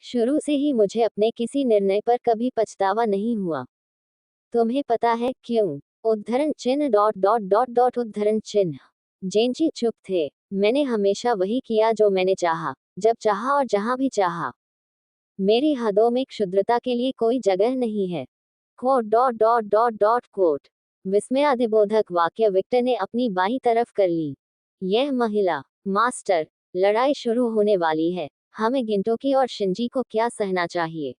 शुरू से ही मुझे अपने किसी निर्णय पर कभी पछतावा नहीं हुआ। तुम्हें पता है क्यों? उद्धरण चिन्ह डॉट डॉट डॉट डॉट उद्धरण चिन्ह। जेनजी चुप थे। मैंने हमेशा वही किया जो मैंने चाहा, जब चाहा और जहां भी चाहा। मेरी हदों में क्षुद्रता के लिए कोई जगह नहीं है। Quote dot dot dot dot quote. विस्मयादिबोधक वाक्य विक्टर ने अपनी बाईं तरफ कर ली। यह महिला। मास्टर, लड़ाई शुरू होने वाली है। हमें गिंटोकी और शिंजी को क्या सहना चाहिए?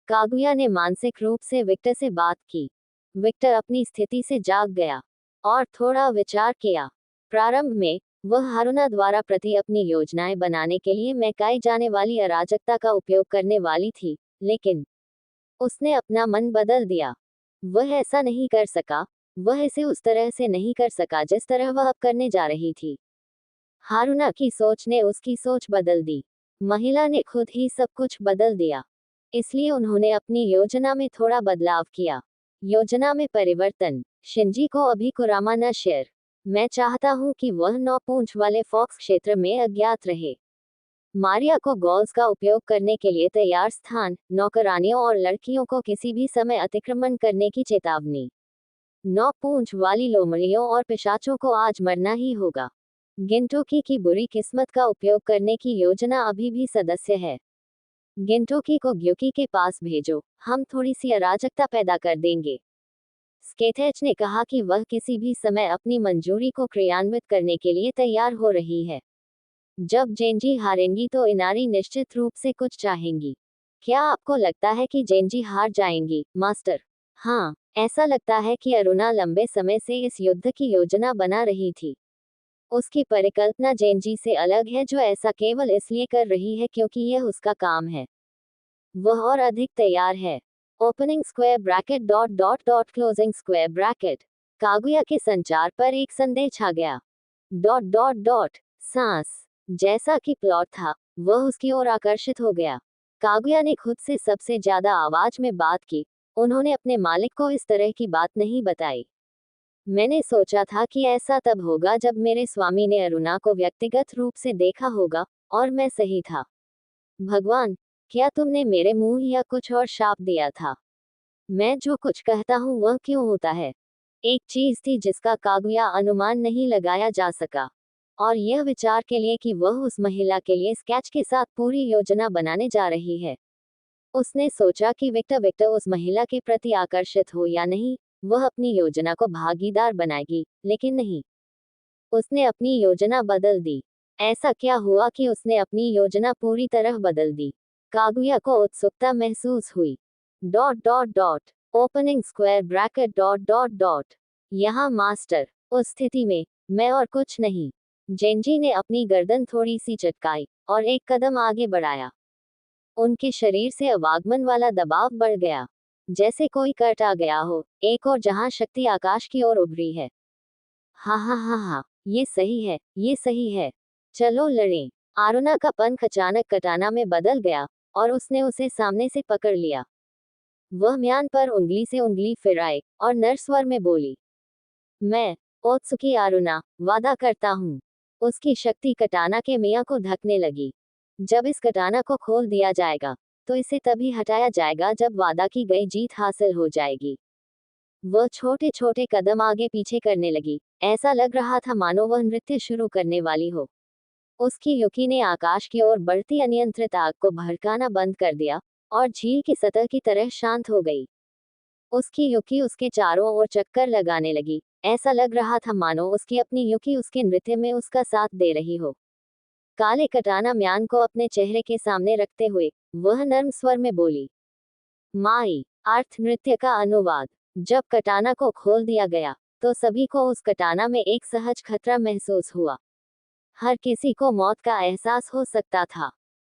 कागुया ने मानसिक रूप से विक्टर से बात की। विक्टर अपनी स्थिति से जाग गया और थोड़ा विचार किया। प्रारंभ में वह हारुना द्वारा प्रति अपनी योजनाएं बनाने के लिए महकाई जाने वाली अराजकता का उपयोग करने वाली थी, लेकिन उसने अपना मन बदल दिया। वह ऐसा नहीं कर सका। वह इसे उस तरह से नहीं कर सका जिस तरह वह अब करने जा रही थी। हारुना की सोच ने उसकी सोच बदल दी। महिला ने खुद ही सब कुछ बदल दिया। इसलिए उन्होंने अपनी योजना में थोड़ा बदलाव किया। योजना में परिवर्तन। शिंजी को अभी कुरामा न शेयर। मैं चाहता हूं कि वह 9 पूंछ वाले फॉक्स क्षेत्र में अज्ञात रहे। मारिया को गॉल्स का उपयोग करने के लिए तैयार स्थान, नौकरानियों और लड़कियों को किसी भी समय अतिक्रमण करने की चेतावनी। 9 पूंछ वाली लोमड़ियों और पिशाचों को आज मरना ही होगा। गिंटोकी की बुरी किस्मत का उपयोग करने की योजना अभी भी सदस्य है। गिंटोकी को ग्युकी के पास भेजो, हम थोड़ी सी अराजकता पैदा कर देंगे। स्केथेच ने कहा कि वह किसी भी समय अपनी मंजूरी को क्रियान्वित करने के लिए तैयार हो रही है। जब जेनजी हारेंगी तो इनारी निश्चित रूप से कुछ चाहेंगी। क्या आपको लगता है कि जेनजी हार जाएंगी, मास्टर? हाँ, ऐसा लगता है कि अरुणा लंबे समय से इस युद्ध की योजना बना रही थी। उसकी परिकल्पना जेनजी से अलग है, जो ऐसा केवल इसलिए कर रही है क्योंकि यह उसका काम है। वह और अधिक तैयार है। Opening square bracket dot dot dot closing square bracket. Kaguya के संचार पर एक संदेह छा गया। Dot dot dot. सांस। जैसा कि प्लॉट था, वह उसकी ओर आकर्षित हो गया। कागुया ने खुद से सबसे ज्यादा आवाज में बात की। उन्होंने अपने मालिक को इस तरह की बात नहीं बताई। मैंने सोचा था कि ऐसा तब होगा जब मेरे स्वामी ने अरुणा को व्यक्तिगत रूप से देखा होगा, और मैं सही था। भगवान, क्या तुमने मेरे मुंह या कुछ और शाप दिया था? मैं जो कुछ कहता हूँ वह क्यों होता है? एक चीज थी जिसका कागुया अनुमान नहीं लगाया जा सका, और यह विचार के लिए कि वह उस महिला के लिए स्केच के साथ पूरी योजना बनाने जा रही है। उसने सोचा कि विक्टर उस महिला के प्रति आकर्षित हो या नहीं, वह अपनी योजना को भागीदार बनाएगी, लेकिन नहीं। उसने अपनी योजना बदल दी। ऐसा क्या हुआ कि उसने अपनी योजना पूरी तरह बदल दी? कागुया को उत्सुकता महसूस हुई। Dot dot dot. Opening square bracket dot dot dot. यहाँ मास्टर, उस स्थिति में मैं और कुछ नहीं। जेनजी ने अपनी गर्दन थोड़ी सी चटकाई और एक कदम आगे बढ़ाया। उनके शरीर से अवागमन वाला दबाव बढ़ गया, जैसे कोई कट आ गया हो, एक और जहां शक्ति आकाश की ओर उभरी है। हा हा हा हा, ये सही है, ये सही है। चलो लड़ें। आरुना का पंख अचानक कटाना में बदल गया, और उसने उसे सामने से पकड़ लिया। वह म्यान पर उंगली से उंगली फिराए, और नर स्वर में बोली, मैं, ओत्सुकी आरुना, वादा करता हूँ। उसकी शक्ति कटाना के मियाँ को धकने लगी। जब इस कटाना को खोल दिया जाएगा, तो इसे तभी हटाया जाएगा जब वादा की गई जीत हासिल हो जाएगी। वह छोटे छोटे कदम आगे पीछे करने लगी। ऐसा लग रहा था मानो वह नृत्य शुरू करने वाली हो। उसकी युकी ने आकाश की ओर बढ़ती अनियंत्रित आग को भड़काना बंद कर दिया, और झील की सतह की तरह शांत हो गई। उसकी युकी उसके चारों ओर चक्कर लगाने लगी। ऐसा लग रहा था मानो उसकी अपनी युकी उसके नृत्य में उसका साथ दे रही हो। काले कटाना म्यान को अपने चेहरे के सामने रखते हुए वह नर्म स्वर में बोली, माई। अर्थ नृत्य का अनुवाद। जब कटाना को खोल दिया गया, तो सभी को उस कटाना में एक सहज खतरा महसूस हुआ। हर किसी को मौत का एहसास हो सकता था।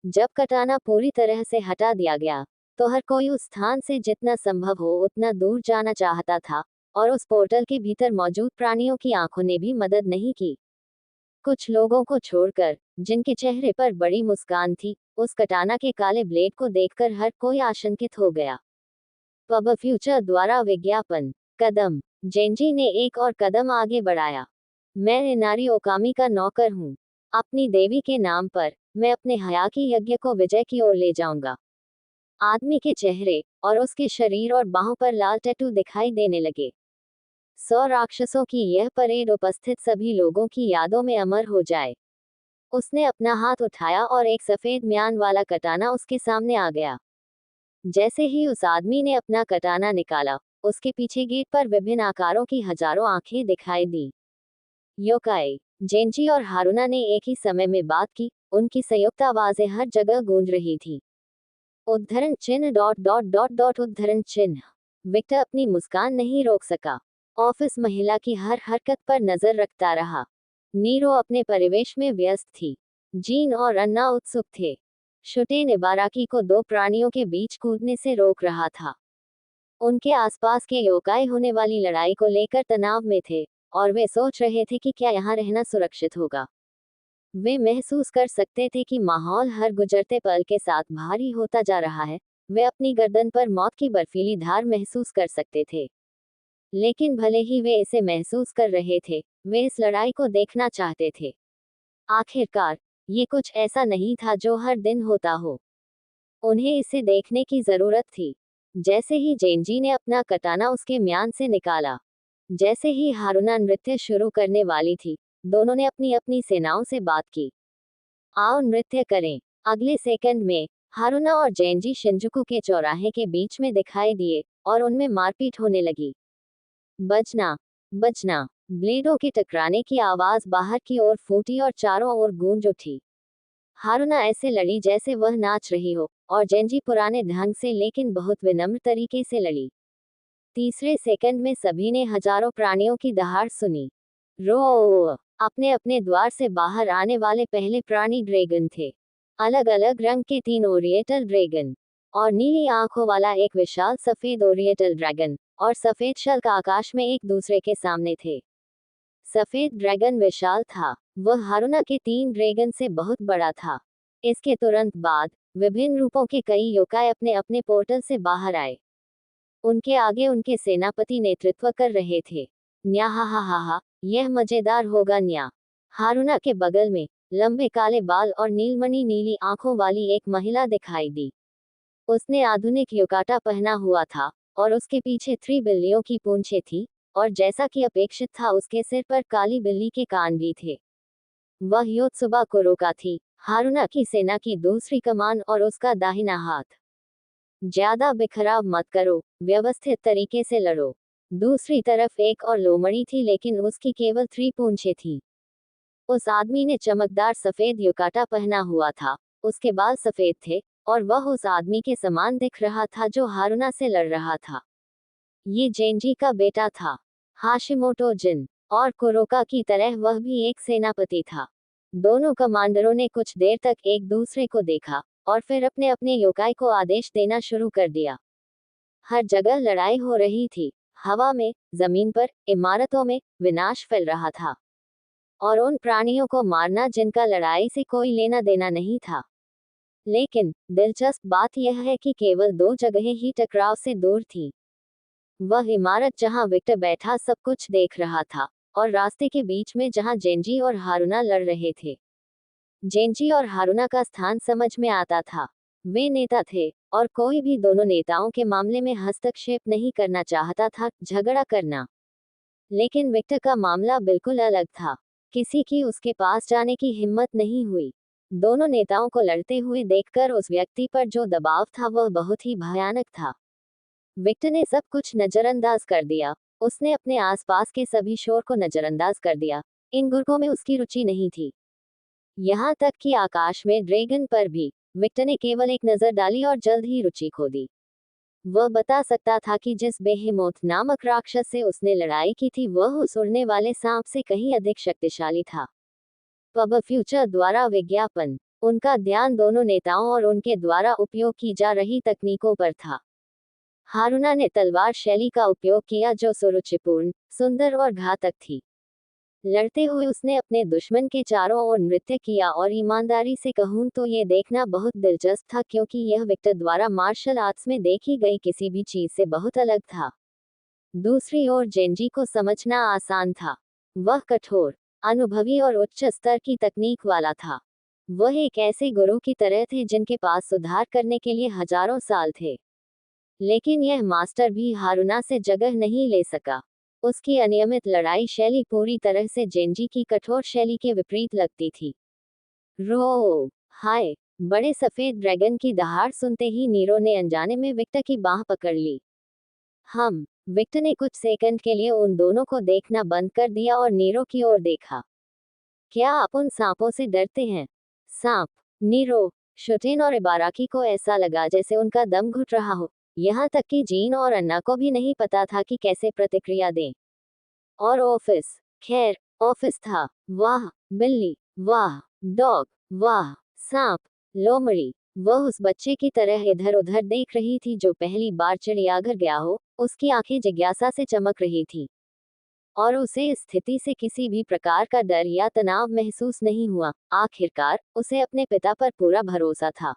जब कटाना पूरी तरह से हटा दिया गया, तो हर कोई उस स्थान से जितना संभव हो उतना दूर जाना चाहता था, और उस पोर्टल के भीतर मौजूद प्राणियों की आंखों ने भी मदद नहीं की। कुछ लोगों को छोड़कर, जिनके चेहरे पर बड़ी मुस्कान थी, उस कटाना के काले ब्लेड को देखकर हर कोई आशंकित हो गया। पब फ्यूचर द्वारा विज्ञापन। कदम। जेनजी ने एक और कदम आगे बढ़ाया। मैं इनारी ओकामी का नौकर हूँ। अपनी देवी के नाम पर मैं अपने हया की यज्ञ को विजय की ओर ले जाऊंगा। आदमी के चेहरे और उसके शरीर और बाहों पर लाल टैटू दिखाई देने लगे। 100 राक्षसों की यह परेड उपस्थित सभी लोगों की यादों में अमर हो जाए। उसने अपना हाथ उठाया और एक सफेद म्यान वाला कटाना उसके सामने आ गया। जैसे ही उस आदमी ने अपना कटाना निकाला, उसके पीछे गेट पर विभिन्न आकारों की हजारों आंखें दिखाई दी। योकाई, जेंजी और हारुना ने एक ही समय में बात की, उनकी संयुक्त आवाजें हर जगह गूंज रही थी। उद्धरण चिन्ह डॉट डॉट डॉट डॉट उद्धरण चिन्ह। विक्टर अपनी मुस्कान नहीं रोक सका। ऑफिस महिला की हर हरकत पर नजर रखता रहा। नीरो अपने परिवेश में व्यस्त थी। जीन और अन्ना उत्सुक थे। शुटेन इबाराकी को दो प्राणियों के बीच कूदने से रोक रहा था। उनके आसपास के योकाई होने वाली लड़ाई को लेकर तनाव में थे, और वे सोच रहे थे कि क्या यहाँ रहना सुरक्षित होगा। वे महसूस कर सकते थे कि माहौल हर गुजरते पल के साथ भारी होता जा रहा है। वे अपनी गर्दन पर मौत की बर्फीली धार महसूस कर सकते थे। लेकिन भले ही वे इसे महसूस कर रहे थे, वे इस लड़ाई को देखना चाहते थे। आखिरकार, ये कुछ ऐसा नहीं था जो हर दिन होता हो। उन्हें इसे देखने की जरूरत थी। जैसे ही जेंजी ने अपना कटाना उसके म्यान से निकाला, जैसे ही हारुना नृत्य शुरू करने वाली थी, दोनों ने अपनी अपनी सेनाओं से बात की। आओ नृत्य करें। अगले सेकंड में हारुना और जेंजी शिंजुकू के चौराहे के बीच में दिखाई दिए, और उनमें मारपीट होने लगी। बजना, बजना, ब्लेडों के टकराने की आवाज बाहर की ओर फूटी और चारों ओर गूंज उठी। हारुना ऐसे लड़ी जैसे वह नाच रही हो, और जेंजी पुराने ढंग से लेकिन बहुत विनम्र तरीके से लड़ी। तीसरे सेकंड में सभी ने हजारों प्राणियों की दहाड़ सुनी। रो अपने अपने द्वार से बाहर आने वाले पहले प्राणी ड्रैगन थे। अलग अलग रंग के 3 ओरिएंटल ड्रैगन, और नीली आंखों वाला एक विशाल सफेद ओरिएंटल ड्रैगन, और सफेद शल्क आकाश में एक दूसरे के सामने थे। सफेद ड्रैगन विशाल था, वह हारुना के 3 ड्रैगन से बहुत बड़ा था। इसके तुरंत बाद विभिन्न रूपों के कई योकाई अपने अपने पोर्टल से बाहर आए। उनके आगे उनके सेनापति नेतृत्व कर रहे थे। न्याहाहाहा, यह मजेदार होगा न्या। हारुना के बगल में लंबे काले बाल और नीलमणि नीली आंखों वाली एक महिला दिखाई दी। उसने आधुनिक युकाटा पहना हुआ था, और उसके पीछे 3 बिल्लियों की पूंछें थी, और जैसा कि अपेक्षित था उसके सिर पर काली बिल्ली के कान भी थे। वह योत्सुबा कुरोका थी, हारुना की सेना की दूसरी कमान और उसका दाहिना हाथ। ज्यादा बिखराव मत करो, व्यवस्थित तरीके से लड़ो। दूसरी तरफ एक और लोमड़ी थी, लेकिन उसकी केवल 3 पूंछें थी। उस आदमी ने चमकदार सफेद युकाटा पहना हुआ था, उसके बाल सफेद थे, और वह उस आदमी के समान दिख रहा था जो हारुना से लड़ रहा था। ये जेंजी का बेटा था, हाशिमोटो जिन, और कुरोका की तरह वह भी एक सेनापति था। दोनों कमांडरों ने कुछ देर तक एक दूसरे को देखा, और फिर अपने अपने योकाई को आदेश देना शुरू कर दिया। हर जगह लड़ाई हो रही थी। हवा में, जमीन पर, इमारतों में विनाश फैल रहा था, और उन प्राणियों को मारना जिनका लड़ाई से कोई लेना देना नहीं था। लेकिन दिलचस्प बात यह है कि केवल 2 जगहें ही टकराव से दूर थीं। वह इमारत जहां विक्टर बैठा सब कुछ देख रहा था, और रास्ते के बीच में जहां जेंजी और हारुना लड़ रहे थे। जेंजी और हारुना का स्थान समझ में आता था। वे नेता थे, और कोई भी दोनों नेताओं के मामले में हस्तक्षेप नहीं करना चाहता था, झगड़ा करना। लेकिन विक्टर का मामला बिल्कुल अलग था। किसी की उसके पास जाने की हिम्मत नहीं हुई। दोनों नेताओं को लड़ते हुए देखकर उस व्यक्ति पर जो दबाव था वह बहुत ही भयानक था। विक्टर ने सब कुछ नजरअंदाज कर दिया। उसने अपने आसपास के सभी शोर को नजरअंदाज कर दिया। इन गुर्गों में उसकी रुचि नहीं थी। यहाँ तक कि आकाश में ड्रैगन पर भी विक्टर ने केवल एक नजर डाली और जल्द ही रुचि खो दी। वह बता सकता था कि जिस बेहेमोथ नामक राक्षस से उसने लड़ाई की थी वह उस उड़ने वाले सांप से कहीं अधिक शक्तिशाली था। पब फ्यूचर द्वारा विज्ञापन। उनका ध्यान दोनों नेताओं और उनके द्वारा उपयोग की जा रही तकनीकों पर था। हारुना ने तलवार शैली का उपयोग किया जो सुरुचिपूर्ण, सुंदर और घातक थी। लड़ते हुए उसने अपने दुश्मन के चारों ओर नृत्य किया, और ईमानदारी से कहूं तो ये देखना बहुत दिलचस्प था, क्योंकि यह विक्टर द्वारा मार्शल आर्ट्स में देखी गई किसी भी चीज से बहुत अलग था। दूसरी ओर जेंजी को समझना आसान था। वह कठोर, अनुभवी और उच्च स्तर की तकनीक वाला था। वह एक ऐसे गुरु की तरह थे जिनके पास सुधार करने के लिए हजारों साल थे। लेकिन यह मास्टर भी हारुना से जगह नहीं ले सका। उसकी अनियमित लड़ाई शैली पूरी तरह से जेंजी की कठोर शैली के विपरीत लगती थी। रो हाय! बड़े सफेद ड्रैगन की दहाड़ सुनते ही नीरो ने अनजाने में विक्टर की बाह पकड़ ली। विक्टर ने कुछ सेकंड के लिए उन दोनों को देखना बंद कर दिया और नीरो की ओर देखा। क्या आप उन सांपों से डरते हैं? सांप? नीरो, शुटिन और इबाराकी को ऐसा लगा जैसे उनका दम घुट रहा हो। यहाँ तक कि जीन और अन्ना को भी नहीं पता था कि कैसे प्रतिक्रिया दें। और ऑफिस? खैर, ऑफिस था। वाह बिल्ली, वाह डॉग, वाह सांप, लोमड़ी। वह उस बच्चे की तरह इधर उधर देख रही थी जो पहली बार चिड़ियाघर गया हो। उसकी आंखें जिज्ञासा से चमक रही थी और उसे इस स्थिति से किसी भी प्रकार का डर या तनाव महसूस नहीं हुआ। आखिरकार उसे अपने पिता पर पूरा भरोसा था।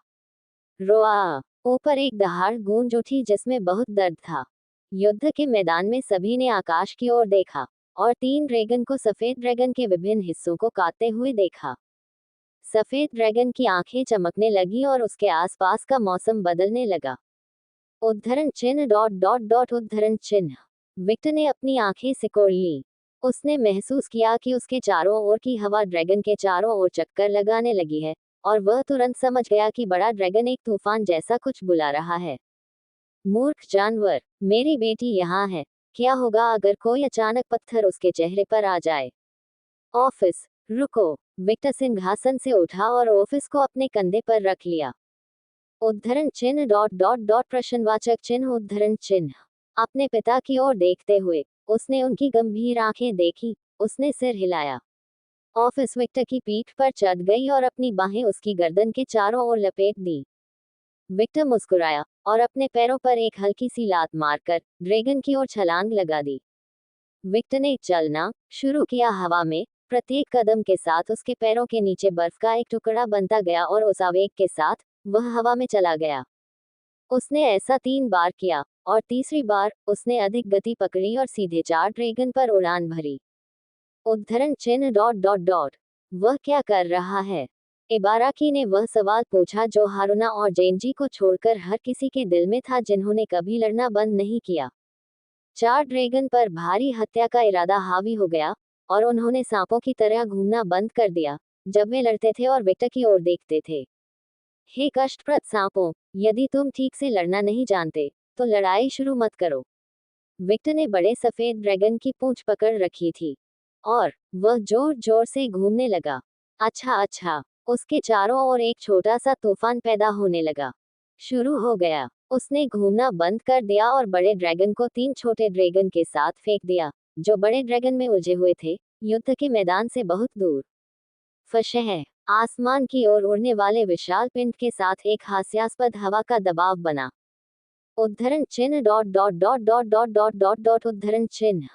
रोआ! ऊपर एक दहाड़ गूंज उठी जिसमें बहुत दर्द था। युद्ध के मैदान में सभी ने आकाश की ओर देखा और 3 ड्रैगन को सफेद ड्रैगन के विभिन्न हिस्सों को काटते हुए देखा। सफेद ड्रैगन की आंखें चमकने लगी और उसके आसपास का मौसम बदलने लगा। उद्धरण चिन्ह डॉट डॉट डॉट उद्धरण चिन्ह। विक्टर ने अपनी आंखें सिकोड़ ली। उसने महसूस किया कि उसके चारों ओर की हवा ड्रैगन के चारों ओर चक्कर लगाने लगी है और वह तुरंत समझ गया कि बड़ा ड्रैगन एक तूफान जैसा कुछ बुला रहा है। मूर्ख जानवर, मेरी बेटी यहाँ है। क्या होगा अगर कोई अचानक पत्थर उसके चेहरे पर आ जाए? ऑफिस, रुको! विक्टर सिंहासन से उठा और ऑफिस को अपने कंधे पर रख लिया। उद्धरण चिन्ह डॉट डॉट डॉट प्रश्नवाचक चिन्ह उद्धरण चिन्ह। अपने पिता की ओर देखते हुए उसने उनकी गंभीर आंखें देखी। उसने सिर हिलाया। ऑफिस विक्टर की पीठ पर चढ़ गई और अपनी बाहें उसकी गर्दन के चारों ओर लपेट दी। विक्टर मुस्कुराया और अपने पैरों पर एक हल्की सी लात मारकर ड्रैगन की ओर छलांग लगा दी। विक्टर ने चलना शुरू किया हवा में। प्रत्येक कदम के साथ उसके पैरों के नीचे बर्फ का एक टुकड़ा बनता गया और उस आवेग के साथ वह हवा में चला गया। उसने ऐसा 3 बार किया और तीसरी बार उसने अधिक गति पकड़ी और सीधे 4 ड्रैगन पर उड़ान भरी। उद्धरण चिन्ह डॉट डॉट डॉट। वह क्या कर रहा है? इबाराकी ने वह सवाल पूछा जो हारुना और जेनजी को छोड़कर हर किसी के दिल में था जिन्होंने कभी लड़ना बंद नहीं किया। 4 ड्रैगन पर भारी हत्या का इरादा हावी हो गया और उन्होंने सांपों की तरह घूमना बंद कर दिया जब वे लड़ते थे और विक्टर की ओर देखते थे। हे कष्टप्रद सांपों, यदि तुम ठीक से लड़ना नहीं जानते तो लड़ाई शुरू मत करो। विक्टर ने बड़े सफेद ड्रैगन की पूंछ पकड़ रखी थी और वह जोर जोर से घूमने लगा। अच्छा, उसके चारों ओर एक छोटा सा तूफान पैदा होने लगा। शुरू हो गया। उसने घूमना बंद कर दिया और बड़े ड्रैगन को 3 छोटे ड्रैगन के साथ फेंक दिया जो बड़े ड्रैगन में उलझे हुए थे, युद्ध के मैदान से बहुत दूर। फशह! आसमान की ओर उड़ने वाले विशाल पिंड के साथ एक हास्यास्पद हवा का दबाव बना। उद्धरण चिन्ह dot dot dot dot dot dot dot dot उद्धरण चिन्ह।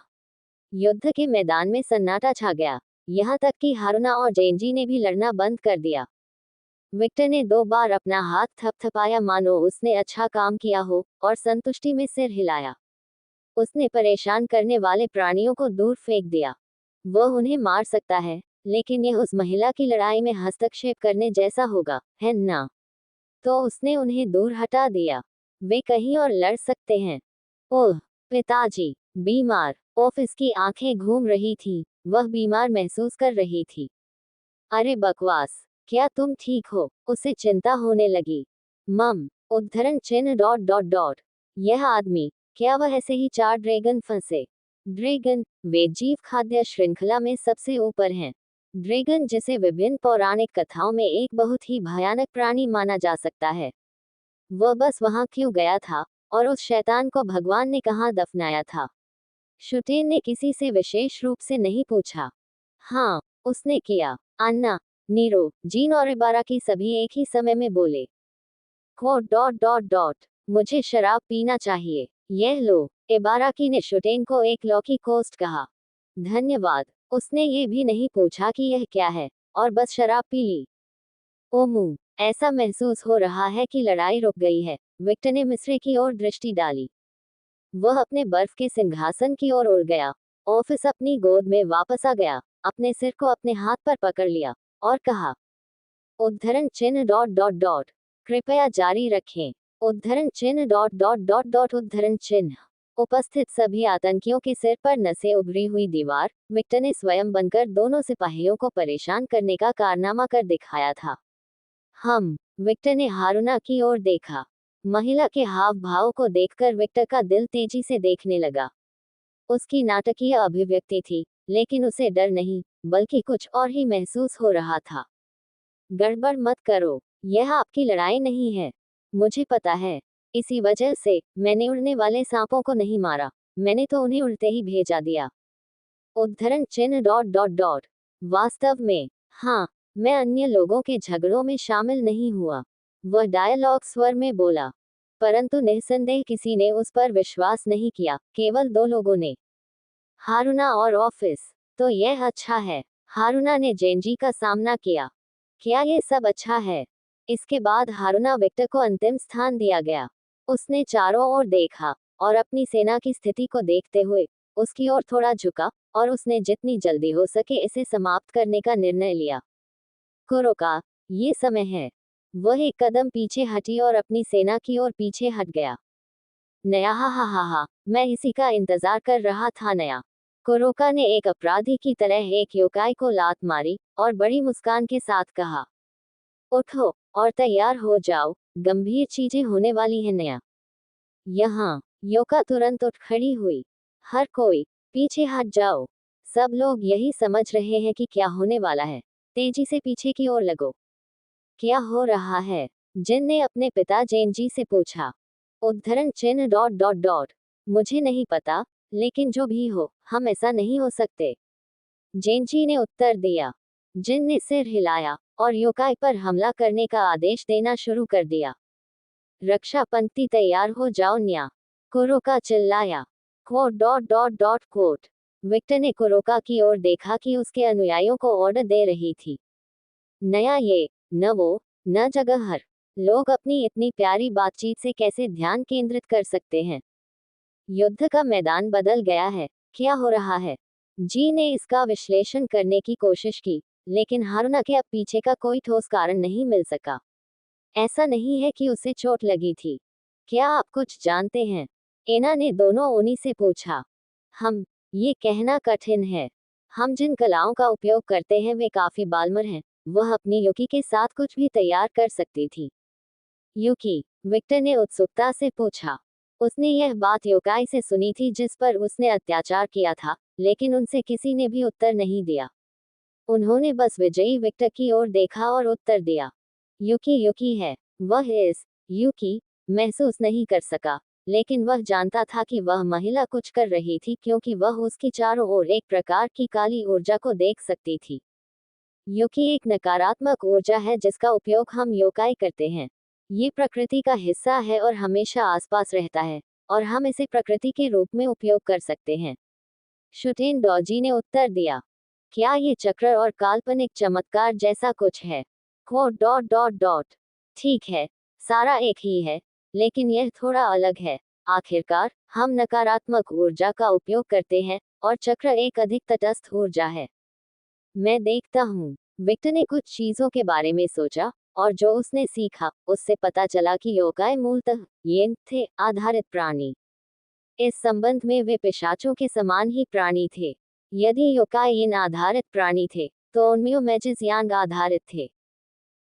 युद्ध के मैदान में सन्नाटा छा गया। यहाँ तक कि हारुना और जेनजी ने भी लड़ना बंद कर दिया। विक्टर ने 2 बार अपना हाथ थपथपाया मानो उसने अच्छा काम किया हो और संतुष्टि में सिर हिलाया। उसने परेशान करने वाले प्राणियों को दूर फेंक दिया। वह उन्हें मार सकता है, लेकिन यह उस महिला की लड़ाई में हस्तक्षेप करने जैसा होगा, है ना? तो उसने उन्हें दूर हटा दिया। वे कहीं और लड़ सकते हैं। ओह, पिताजी, बीमार। ऑफिस की आंखें घूम रही थी। वह बीमार महसूस कर रही थी। अरे बकवास! क्या तुम ठीक हो? उसे चिंता होने लगी। मम, उद्धरण चिन्ह डॉट डॉट डॉट। यह आदमी, क्या वह ऐसे ही 4 ड्रैगन फंसे? ड्रैगन, वे जीव खाद्य श्रृंखला में सबसे ऊपर हैं। ड्रैगन जिसे विभिन्न पौराणिक कथाओं में एक बहुत ही भयानक प्राणी माना जा सकता है। वह बस वहां क्यों गया था और उस शैतान को भगवान ने कहाँ दफनाया था? शुटेन ने किसी से विशेष रूप से नहीं पूछा। हाँ, उसने किया। अन्ना, नीरो, जीन और इबाराकी सभी एक ही समय में बोले। Code dot dot dot. मुझे शराब पीना चाहिए। यह लो। इबाराकी ने शुटेन को एक लौकी कोस्ट कहा। धन्यवाद। उसने ये भी नहीं पूछा कि यह क्या है और बस शराब पी ली। ओमू, ऐसा महसूस हो रहा है कि लड़ाई रुक गई है। विक्टर ने मिस्र की ओर दृष्टि डाली। वह अपने बर्फ के सिंहासन की ओर उड़ गया। ऑफिस अपनी गोद में वापस आ गया। अपने सिर को अपने हाथ पर पकड़ लिया और कहा, उद्धरण चिन्ह डॉट डॉट डॉट, कृपया जारी रखें। उद्धरण चिन्ह डॉट डॉट डॉट डॉट उद्धरण चिन्ह। उपस्थित सभी आतंकियों के सिर पर नसें उभरी हुई दीवार, विक्टर ने स्वयं बनकर दोनों सिपाहियों को परेशान करने का कारनामा कर दिखाया था। विक्टर ने हारूना की ओर देखा। महिला के हाव भाव को देखकर विक्टर का दिल तेजी से देखने लगा। उसकी नाटकीय अभिव्यक्ति थी, लेकिन उसे डर नहीं, बल्कि कुछ और ही महसूस हो रहा था। गड़बड़ मत करो, यह आपकी लड़ाई नहीं है। मुझे पता है, इसी वजह से मैंने उड़ने वाले सांपों को नहीं मारा, मैंने तो उन्हें उड़ते ही भेजा दिया। उद्धरण चिन्ह डॉट डॉट डॉट। वास्तव में, हाँ, मैं अन्य लोगों के झगड़ों में शामिल नहीं हुआ, वह डायलॉग स्वर में बोला। परंतु निस्संदेह किसी ने उस पर विश्वास नहीं किया, केवल 2 लोगों ने, हारूना और ऑफिस। तो यह अच्छा है। हारूना ने जेनजी का सामना किया। क्या ये सब अच्छा है? इसके बाद हारूना विक्टर को अंतिम स्थान दिया गया। उसने चारों ओर देखा और अपनी सेना की स्थिति को देखते हुए उसकी ओर थोड़ा झुका और उसने जितनी जल्दी हो सके इसे समाप्त करने का निर्णय लिया। कुरोका, ये समय है। वह एक कदम पीछे हटी और अपनी सेना की ओर पीछे हट गया। नया, हा, मैं इसी का इंतजार कर रहा था। नया, कुरोका ने एक अपराधी की तरह एक योकाई को लात मारी और बड़ी मुस्कान के साथ कहा, उठो और तैयार हो जाओ, गंभीर चीजें होने वाली हैं। नया, यहाँ। योका तुरंत उठ खड़ी हुई। हर कोई पीछे हट जाओ, सब लोग यही समझ रहे हैं कि क्या होने वाला है। तेजी से पीछे की ओर लगो। क्या हो रहा है? जिन ने अपने पिता जेनजी से पूछा। उद्धरण चिन्ह डॉट डॉट डॉट। मुझे नहीं पता, लेकिन जो भी हो, हम ऐसा नहीं हो सकते, जेनजी ने उत्तर दिया। जिन ने सिर हिलाया और योकाई पर हमला करने का आदेश देना शुरू कर दिया। रक्षा पंक्ति तैयार हो जाओ। न्या, कुरोका चिल्लाया। Quote dot dot dot quote. Victor ने कुरोका की ओर देखा कि उसके अनुयायियों को ऑर्डर दे रही थी। नया, ये न वो, न जगह हर। लोग अपनी इतनी प्यारी बातचीत से कैसे ध्यान केंद्रित कर सकते हैं? युद्ध का मैदान बदल गया है। क्या हो रहा है? जी ने इसका विश्लेषण करने की कोशिश की, लेकिन हारूना के अब पीछे का कोई ठोस कारण नहीं मिल सका। ऐसा नहीं है कि उसे चोट लगी थी। क्या आप कुछ जानते हैं? एना ने दोनों ओनी से पूछा। ये कहना कठिन है। हम जिन कलाओं का उपयोग करते हैं वे काफी बालमर हैं। वह अपनी युकी के साथ कुछ भी तैयार कर सकती थी। युकी, विक्टर ने उत्सुकता से पूछा। उसने यह बात योकाई से सुनी थी जिस पर उसने अत्याचार किया था, लेकिन उनसे किसी ने भी उत्तर नहीं दिया। उन्होंने बस विजयी विक्टर की ओर देखा और उत्तर दिया, युकी युकी है। वह इस युकी महसूस नहीं कर सका, लेकिन वह जानता था कि वह महिला कुछ कर रही थी क्योंकि वह उसकी चारों ओर एक प्रकार की काली ऊर्जा को देख सकती थी। युकी एक नकारात्मक ऊर्जा है जिसका उपयोग हम योकाई करते हैं। ये प्रकृति का हिस्सा है और हमेशा आसपास रहता है, और हम इसे प्रकृति के रूप में उपयोग कर सकते हैं। शुटेन डॉजी ने उत्तर दिया। क्या ये चक्र और काल्पनिक चमत्कार जैसा कुछ है? Quote dot dot dot. ठीक है, सारा एक ही है, लेकिन यह थोड़ा अलग है। आखिरकार, हम नकारात्मक ऊर्जा का उपयोग करते हैं, और चक्र एक अधिक तटस्थ ऊर्जा है। मैं देखता हूँ। विक्टर ने कुछ चीजों के बारे में सोचा, और जो उसने सीखा, उससे पता चला कि योकाई मूलतः येन थे आधारित प्राणी। इस संबंध में वे पिशाचों के समान ही प्राणी थे। यदि योकाई येन आधारित प्राणी थे, तो ओनमियो मैजिस यांग आधारित थे।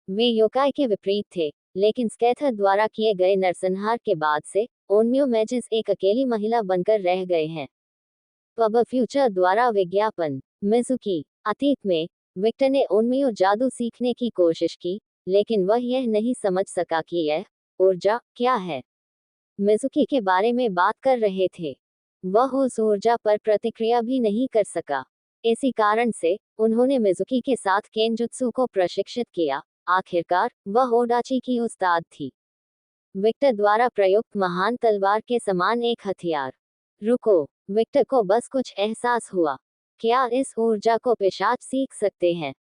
वे योकाई के विपरीत थे, लेकिन स्कैथर द्वारा किए गए नरसंहार के बाद से ओनमियो मैजिस एक अकेली महिला बनकर रह गए हैं। पब फ्यूचर द्वारा विज्ञापन। मिजुकी, अतीत में विक्टर ने ओनमियो जादू सीखने की कोशिश की, लेकिन वह यह नहीं समझ सका कि यह ऊर्जा क्या है। मिजुकी के बारे में बात कर रहे थे। वह उस ऊर्जा पर प्रतिक्रिया भी नहीं कर सका। इसी कारण से उन्होंने मिजुकी के साथ केनजुत्सु को प्रशिक्षित किया। आखिरकार, वह ओडाची की उस्ताद थी। विक्टर द्वारा प्रयुक्त महान तलवार के समान एक हथियार। रुको, विक्टर को बस कुछ एहसास हुआ। क्या इस ऊर्जा को पिशाच सीख सकते हैं?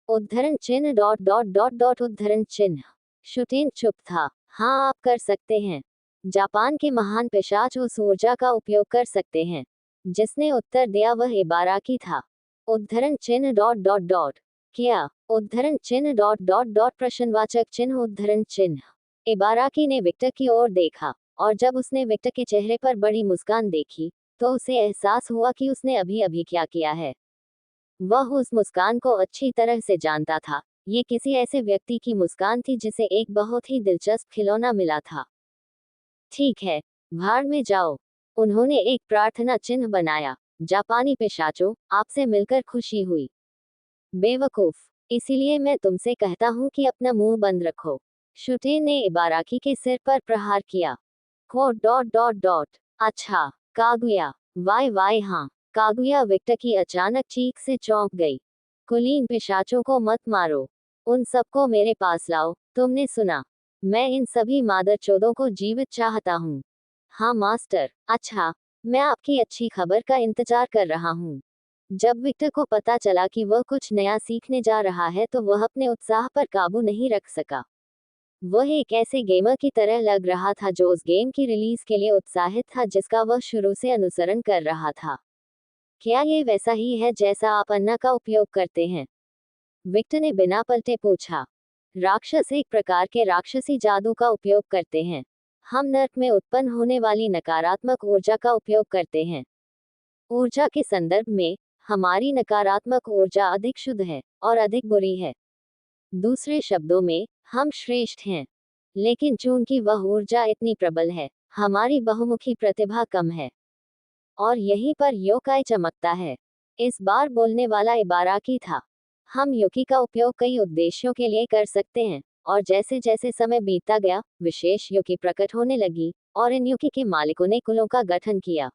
उद्धरण चिन्ह डॉट डॉट डॉट डॉट उद्धरण चिन्ह। शुटेन चुप था। हाँ, आप कर सकते हैं। जापान के महान पिशाच उस ऊर्जा का उपयोग कर सकते हैं। जिसने उत्तर दिया वह इबाराकी था। उद्धरण चिन्ह डॉट डॉट डॉट। क्या उद्धरण चिन्ह डॉट डॉट डॉट प्रश्नवाचक चिन्ह उद्धरण चिन्ह। इबाराकी ने विक्टर की ओर देखा, और जब उसने विक्टर के चेहरे पर बड़ी मुस्कान देखी, तो उसे एहसास हुआ कि उसने अभी अभी क्या किया है। वह उस मुस्कान को अच्छी तरह से जानता था। ये किसी ऐसे व्यक्ति की मुस्कान थी जिसे एक बहुत ही दिलचस्प खिलौना मिला था। ठीक है, भाड़ में जाओ। उन्होंने एक प्रार्थना चिन्ह बनाया। जापानी पिशाचों, आपसे मिलकर खुशी हुई। बेवकूफ, इसीलिए मैं तुमसे कहता हूँ कि अपना मुंह बंद रखो। शुटे ने इबाराकी के सिर पर प्रहार किया। Quote dot dot dot. अच्छा, कागुया। वाय वाय हाँ। कागुया विक्टर की अचानक चीख से चौंक गई। कुलीन पिशाचों को मत मारो। उन सबको मेरे पास लाओ। तुमने सुना? मैं इन सभी मादरचोदों को जीवित चाहता हूँ। हाँ मास्टर। अच्छा, मैं आपकी अच्छी खबर का इंतजार कर रहा हूँ। जब विक्टर को पता चला कि वह कुछ नया सीखने जा रहा है तो वह अपने उत्साह पर काबू नहीं रख सका। वह एक ऐसे गेमर की तरह लग रहा था जो उस गेम की रिलीज के लिए उत्साहित था जिसका वह शुरू से अनुसरण कर रहा था। क्या ये वैसा ही है जैसा आप अन्ना का उपयोग करते हैं? विक्टर ने बिना पलटे पूछा। राक्षस एक प्रकार के राक्षसी जादू का उपयोग करते हैं। हम नर्क में उत्पन्न होने वाली नकारात्मक ऊर्जा का उपयोग करते हैं। ऊर्जा के संदर्भ में, हमारी नकारात्मक ऊर्जा अधिक शुद्ध है और अधिक बुरी है। दूसरे शब्दों में, हम श्रेष्ठ हैं। लेकिन चूंकि वह ऊर्जा इतनी प्रबल है, हमारी बहुमुखी प्रतिभा कम है। और यहीं पर योकाई चमकता है। इस बार बोलने वाला इबाराकी था। हम योकी का उपयोग कई उद्देश्यों के लिए कर सकते हैं, और जैसे जैसे समय बीतता गया, विशेष योकी प्रकट होने लगी, और इन योकी के मालिकों ने कुलों का गठन किया।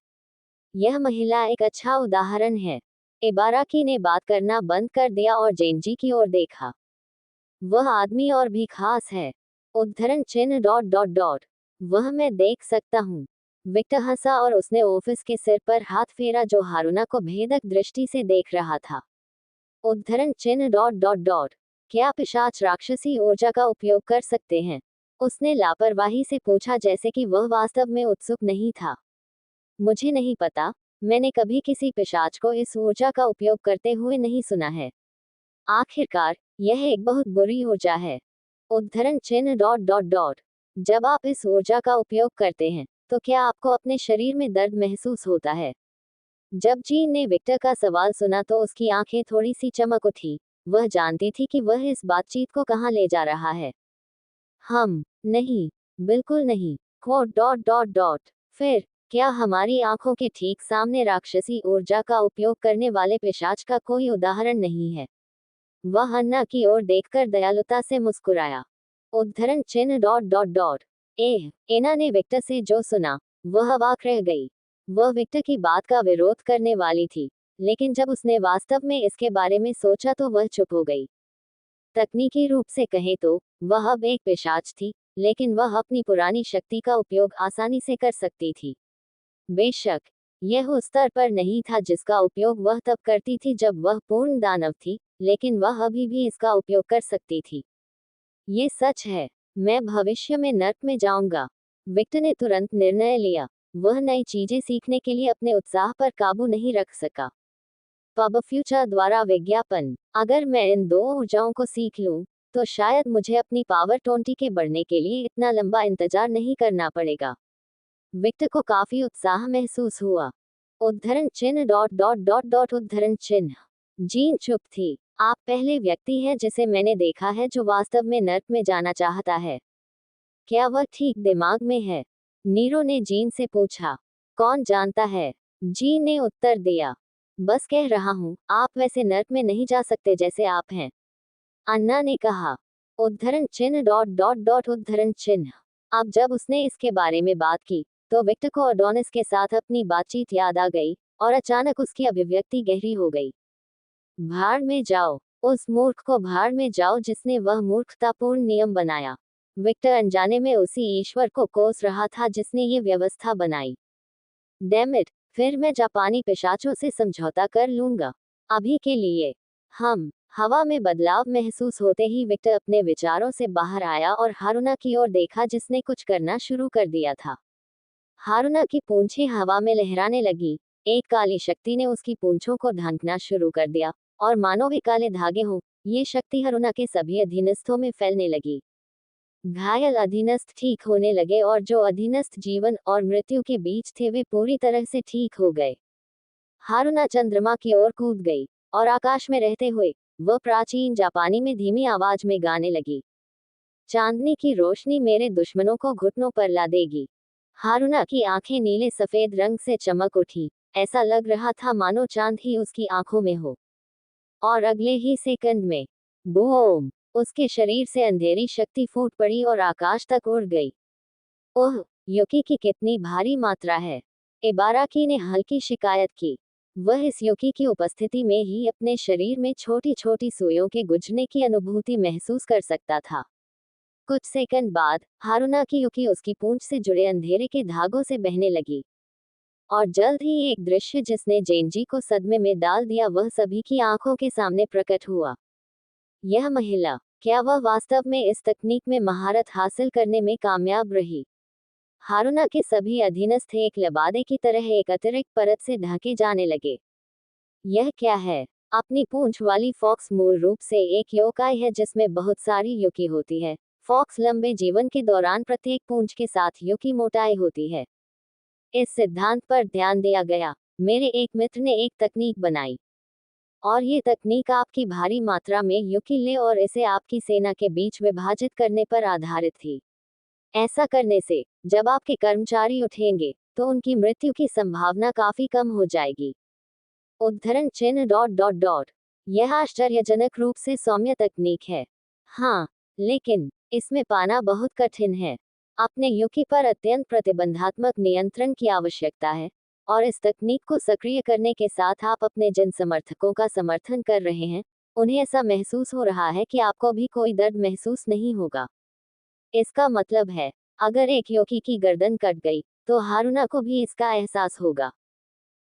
यह महिला एक अच्छा उदाहरण है। इबाराकी ने बात करना बंद कर दिया और जेनजी की ओर देखा। वह आदमी और भी खास है। उद्धरण चिन्ह डॉट डॉट डॉट। वह मैं देख सकता हूँ। विक्टर हंसा और उसने ऑफिस के सिर पर हाथ फेरा जो हारुना को भेदक दृष्टि से देख रहा था। उद्धरण चिन्ह डॉट डॉट डॉट। क्या पिशाच राक्षसी ऊर्जा का उपयोग कर सकते हैं? उसने लापरवाही से पूछा जैसे कि वह वास्तव में उत्सुक नहीं था। मुझे नहीं पता। मैंने कभी किसी पिशाच को इस ऊर्जा का उपयोग करते हुए नहीं सुना है। आखिरकार, यह एक बहुत बुरी ऊर्जा है। उद्धरण चिन्ह डॉट डॉट डॉट। जब आप इस ऊर्जा का उपयोग करते हैं, तो क्या आपको अपने शरीर में दर्द महसूस होता है? जब जीन ने विक्टर का सवाल सुना तो उसकी आंखें थोड़ी सी चमक उठी। वह जानती थी कि वह इस बातचीत को कहां ले जा रहा है। नहीं, बिल्कुल नहीं। Quote dot dot dot. फिर, क्या हमारी आंखों के ठीक सामने राक्षसी ऊर्जा का उपयोग करने वाले पिशाच का कोई उदाहरण नहीं है? वह अन्ना की ओर देखकर दयालुता से मुस्कुराया। उद्धरण चिन्ह डॉट डॉट डॉट। एना ने विक्टर से जो सुना, वह अवाक रह गई। वह विक्टर की बात का विरोध करने वाली थी, लेकिन जब उसने वास्तव में इसके बारे में सोचा तो वह चुप हो गई। तकनीकी रूप से कहें तो, वह अब एक पिशाच थी, लेकिन वह अपनी पुरानी शक्ति का उपयोग आसानी से कर सकती थी। बेशक, यह उस स्तर पर नहीं था जिसका उपयोग वह तब करती थी जब वह पूर्ण दानव थी, लेकिन वह अभी भी इसका उपयोग कर सकती थी। ये सच है। मैं भविष्य में नर्क में जाऊंगा। विक्टर ने तुरंत निर्णय लिया। वह नई चीजें सीखने के लिए अपने उत्साह पर काबू नहीं रख सका। पब फ्यूचर द्वारा विज्ञापन। अगर मैं इन दो ऊर्जाओं को सीख लूं, तो शायद मुझे अपनी पावर 20 के बढ़ने के लिए इतना लंबा इंतजार नहीं करना पड़ेगा। विक्टर को काफी उत्साह महसूस हुआ। उद्धरण चिन्ह डॉट डॉट डॉट डॉट उद्धरण चिन्ह। जीन चुप थी। आप पहले व्यक्ति हैं जिसे मैंने देखा है जो वास्तव में नर्क में जाना चाहता है। क्या वह ठीक दिमाग में है? नीरो ने जीन से पूछा। कौन जानता है? जीन ने उत्तर दिया। बस कह रहा हूँ, आप वैसे नर्क में नहीं जा सकते जैसे आप हैं। अन्ना ने कहा। उद्धरण चिन्ह डॉट डॉट डॉट उद्धरण चिन्ह। अब जब उसने इसके बारे में बात की, तो विक्टर को अडोनिस के साथ अपनी बातचीत याद आ गई, और अचानक उसकी अभिव्यक्ति गहरी हो गई। भाड़ में जाओ। उस मूर्ख को भाड़ में जाओ जिसने वह मूर्खतापूर्ण नियम बनाया। विक्टर अनजाने में उसी ईश्वर को कोस रहा था जिसने ये व्यवस्था बनाई। डैमिट, फिर मैं जापानी पिशाचों से समझौता कर लूंगा। अभी के लिए। हवा में बदलाव महसूस होते ही विक्टर अपने विचारों से बाहर आया और हारुना की ओर देखा जिसने कुछ करना शुरू कर दिया था। हारुना की पूंछें हवा में लहराने लगी। एक काली शक्ति ने उसकी पूंछों को ढांकना शुरू कर दिया, और मानो वे काले धागे हों, ये शक्ति हारूना के सभी अधीनस्थों में फैलने लगी। घायल अधीनस्थ ठीक होने लगे और जो अधीनस्थ जीवन और मृत्यु के बीच थे वे पूरी तरह से ठीक हो गए। हारूना चंद्रमा की ओर कूद गई, और आकाश में रहते हुए वह प्राचीन जापानी में धीमी आवाज में गाने लगी। चांदनी की रोशनी मेरे दुश्मनों को घुटनों पर ला देगी। हारूना की आंखें नीले सफेद रंग से चमक उठी, ऐसा लग रहा था मानो चांद ही उसकी आंखों में हो। और अगले ही सेकंड में बूम, उसके शरीर से अंधेरी शक्ति फूट पड़ी और आकाश तक उड़ गई। ओह, युकी की कितनी भारी मात्रा है, इबाराकी ने हल्की शिकायत की। वह इस युकी की उपस्थिति में ही अपने शरीर में छोटी छोटी सुइयों के गुजरने की अनुभूति महसूस कर सकता था। कुछ सेकंड बाद हारूना की युकी उसकी पूंछ से जुड़े अंधेरे के धागों से बहने लगी, और जल्द ही एक दृश्य जिसने जेनजी को सदमे में डाल दिया वह सभी की आंखों के सामने प्रकट हुआ। यह महिला, क्या वह वास्तव में इस तकनीक में महारत हासिल करने में कामयाब रही? हारूना के सभी अधीनस्थ एक लबादे की तरह एक अतिरिक्त परत से ढके जाने लगे। यह क्या है? अपनी पूंछ वाली फॉक्स मूल रूप से एक योकाई है जिसमें बहुत सारी युकी होती है। फॉक्स लंबे जीवन के दौरान प्रत्येक पूंछ के साथ युकी मोटाई होती है। इस सिद्धांत पर ध्यान दिया गया। मेरे एक मित्र ने एक तकनीक बनाई, और ये तकनीक आपकी भारी मात्रा में युकी ले और इसे आपकी सेना के बीच विभाजित करने पर आधारित थी। ऐसा करने से जब आपके कर्मचारी उठेंगे तो उनकी मृत्यु की संभावना काफी कम हो जाएगी। उद्धरण चिन्ह डॉट डॉट डॉट। यह आश्चर्यजनक रूप से सौम्य तकनीक है। हाँ, लेकिन इसमें पाना बहुत कठिन है। अपने युकी पर अत्यंत प्रतिबंधात्मक नियंत्रण की आवश्यकता है, और इस तकनीक को सक्रिय करने के साथ आप अपने जिन समर्थकों का समर्थन कर रहे हैं, उन्हें ऐसा महसूस हो रहा है कि आपको भी कोई दर्द महसूस नहीं होगा। इसका मतलब है, अगर एक युकी की गर्दन कट गई, तो हारूना को भी इसका एहसास होगा।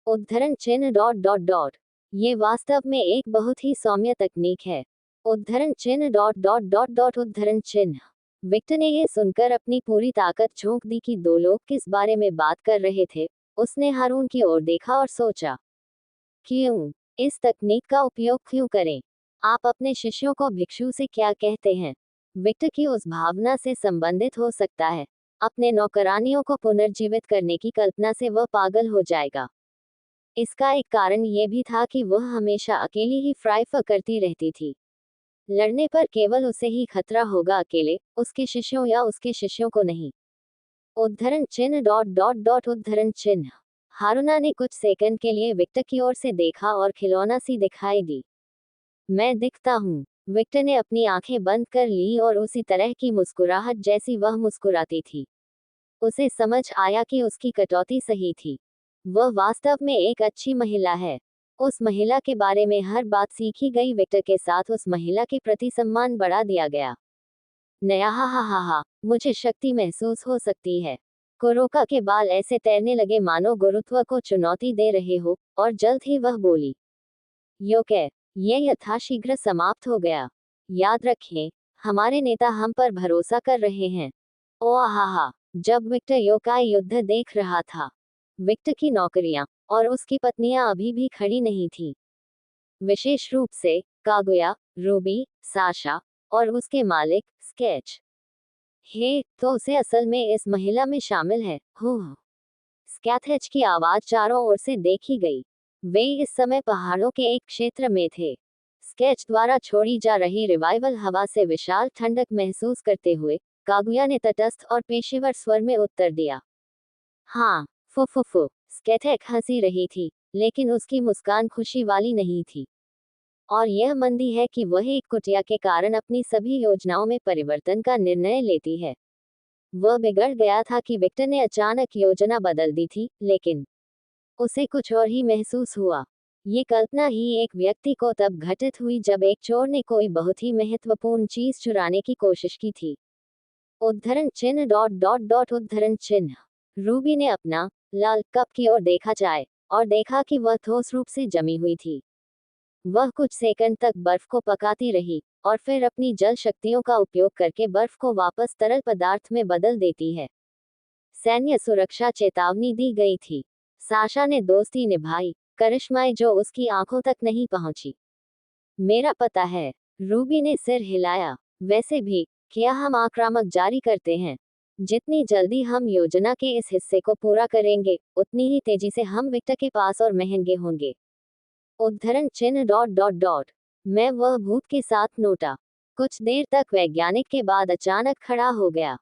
उद्धरण चिन्ह डॉट डॉट डॉट। ये वास्तव में एक बहुत ही सौम्य तकनीक है। उद्धरण चिन्ह डॉट डॉट डॉट डॉट। उद्धरण चिन्ह। विक्टर ने यह सुनकर अपनी पूरी ताकत झोंक दी कि दो लोग किस बारे में बात कर रहे थे। उसने हारून की ओर देखा और सोचा, क्यों? इस तकनीक का उपयोग क्यों करें? आप अपने शिष्यों को भिक्षु से क्या कहते हैं? विक्टर की उस भावना से संबंधित हो सकता है। अपने नौकरानियों को पुनर्जीवित करने की कल्पना से वह पागल हो जाएगा। इसका एक कारण ये भी था कि वह हमेशा अकेली ही फ्राइफ करती रहती थी। लड़ने पर केवल उसे ही खतरा होगा, अकेले उसके शिष्यों या उसके शिष्यों को नहीं। उद्धरण चिन्ह डॉट डॉट डॉट। उद्धरण चिन्ह। हारूना ने कुछ सेकंड के लिए विक्टर की ओर से देखा और खिलौना सी दिखाई दी। मैं दिखता हूँ। विक्टर ने अपनी आंखें बंद कर ली और उसी तरह की मुस्कुराहट जैसी वह मुस्कुराती थी। उसे समझ आया कि उसकी कटौती सही थी। वह वास्तव में एक अच्छी महिला है। उस महिला के बारे में हर बात सीखी गई। विक्टर के साथ उस महिला के प्रति सम्मान बढ़ा दिया गया। नया हा हा हा हा, मुझे शक्ति महसूस हो सकती है। कुरोका के बाल ऐसे तैरने लगे मानो गुरुत्व को चुनौती दे रहे हो, और जल्द ही वह बोली, योके, ये यथाशीघ्र समाप्त हो गया। याद रखें, हमारे नेता हम पर भरोसा कर रहे हैं। ओ आहा, जब विक्टर योकाई युद्ध देख रहा था, विक्टर की नौकरियां और उसकी पत्नियां अभी भी खड़ी नहीं थी। विशेष रूप से कागुया, रूबी, साशा और उसके मालिक स्केच। हे, तो उसे असल में इस महिला में शामिल है। हो, स्कैथेच की आवाज चारों ओर से देखी गई। वे इस समय पहाड़ों के एक क्षेत्र में थे। स्केच द्वारा छोड़ी जा रही रिवाइवल हवा से विशाल ठंडक महसूस करते हुए कागुया ने तटस्थ और पेशेवर स्वर में उत्तर दिया, हाँ, फुफुफु। स्केथेक हंसी रही थी, लेकिन उसकी मुस्कान खुशी वाली नहीं थी। और यह मंदी है कि वह एक कुटिया के कारण अपनी सभी योजनाओं में परिवर्तन का निर्णय लेती है। वह बिगड़ गया था कि विक्टर ने अचानक योजना बदल दी थी, लेकिन उसे कुछ और ही महसूस हुआ। ये कल्पना ही एक व्यक्ति को तब घटित हुई जब एक चोर ने कोई बहुत ही महत्वपूर्ण चीज चुराने की कोशिश की थी। उद्धरण चिन्ह डॉट डॉट डॉट। उद्धरण चिन्ह। रूबी ने अपना लाल कप की ओर देखा जाए, और देखा कि वह ठोस रूप से जमी हुई थी। वह कुछ सेकंड तक बर्फ को पकाती रही, और फिर अपनी जल शक्तियों का उपयोग करके बर्फ को वापस तरल पदार्थ में बदल देती है। सैन्य सुरक्षा चेतावनी दी गई थी। साशा ने दोस्ती निभाई, करिश्माई जो उसकी आंखों तक नहीं पहुंची। मेरा पता है, रूबी ने सिर हिलाया। वैसे भी, क्या हम आक्रामक जारी करते हैं? जितनी जल्दी हम योजना के इस हिस्से को पूरा करेंगे, उतनी ही तेजी से हम विक्टर के पास और महंगे होंगे। उद्धरण चिन्ह डॉट डॉट डॉट। मैं वह भूत के साथ नोटा। कुछ देर तक वैज्ञानिक के बाद अचानक खड़ा हो गया।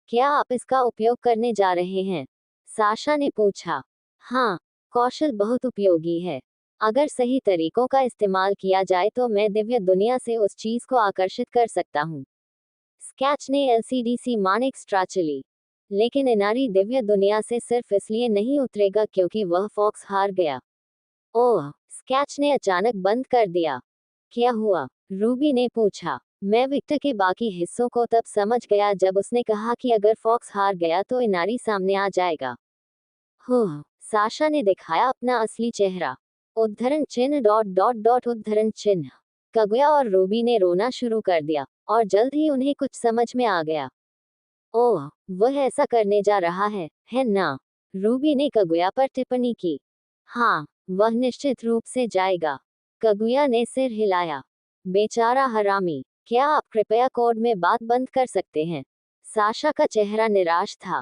क्या आप इसका उपयोग करने जा रहे हैं? साशा ने पूछा। हाँ, कौशल बहुत उपयोगी है। अगर सही तरीकों का इस्तेमाल किया जाए तो मैं दिव्य दुनिया से उस चीज को आकर्षित कर सकता हूँ। स्केच ने एलसीडीसी मानिक स्ट्राचली। लेकिन इनारी दिव्य दुनिया से सिर्फ इसलिए नहीं उतरेगा क्योंकि वह फॉक्स हार गया। ओह, स्केच ने अचानक बंद कर दिया। क्या हुआ? रूबी ने पूछा। मैं विक्टर के बाकी हिस्सों को तब समझ गया जब उसने कहा कि अगर फॉक्स हार गया तो इनारी सामने आ जाएगा। हो, साशा ने दिखाया अपना असली चेहरा। उद्धरण चिन्ह डॉट डॉट डॉट उद्धरण चिन्ह। कगुया और रूबी ने रोना शुरू कर दिया, और जल्द ही उन्हें कुछ समझ में आ गया। ओह, वह ऐसा करने जा रहा है ना? रूबी ने कगुया पर टिप्पणी की। हाँ, वह निश्चित रूप से जाएगा। कगुया ने सिर हिलाया। बेचारा हरामी। क्या आप कृपया कोड में बात बंद कर सकते हैं? साशा का चेहरा निराश था।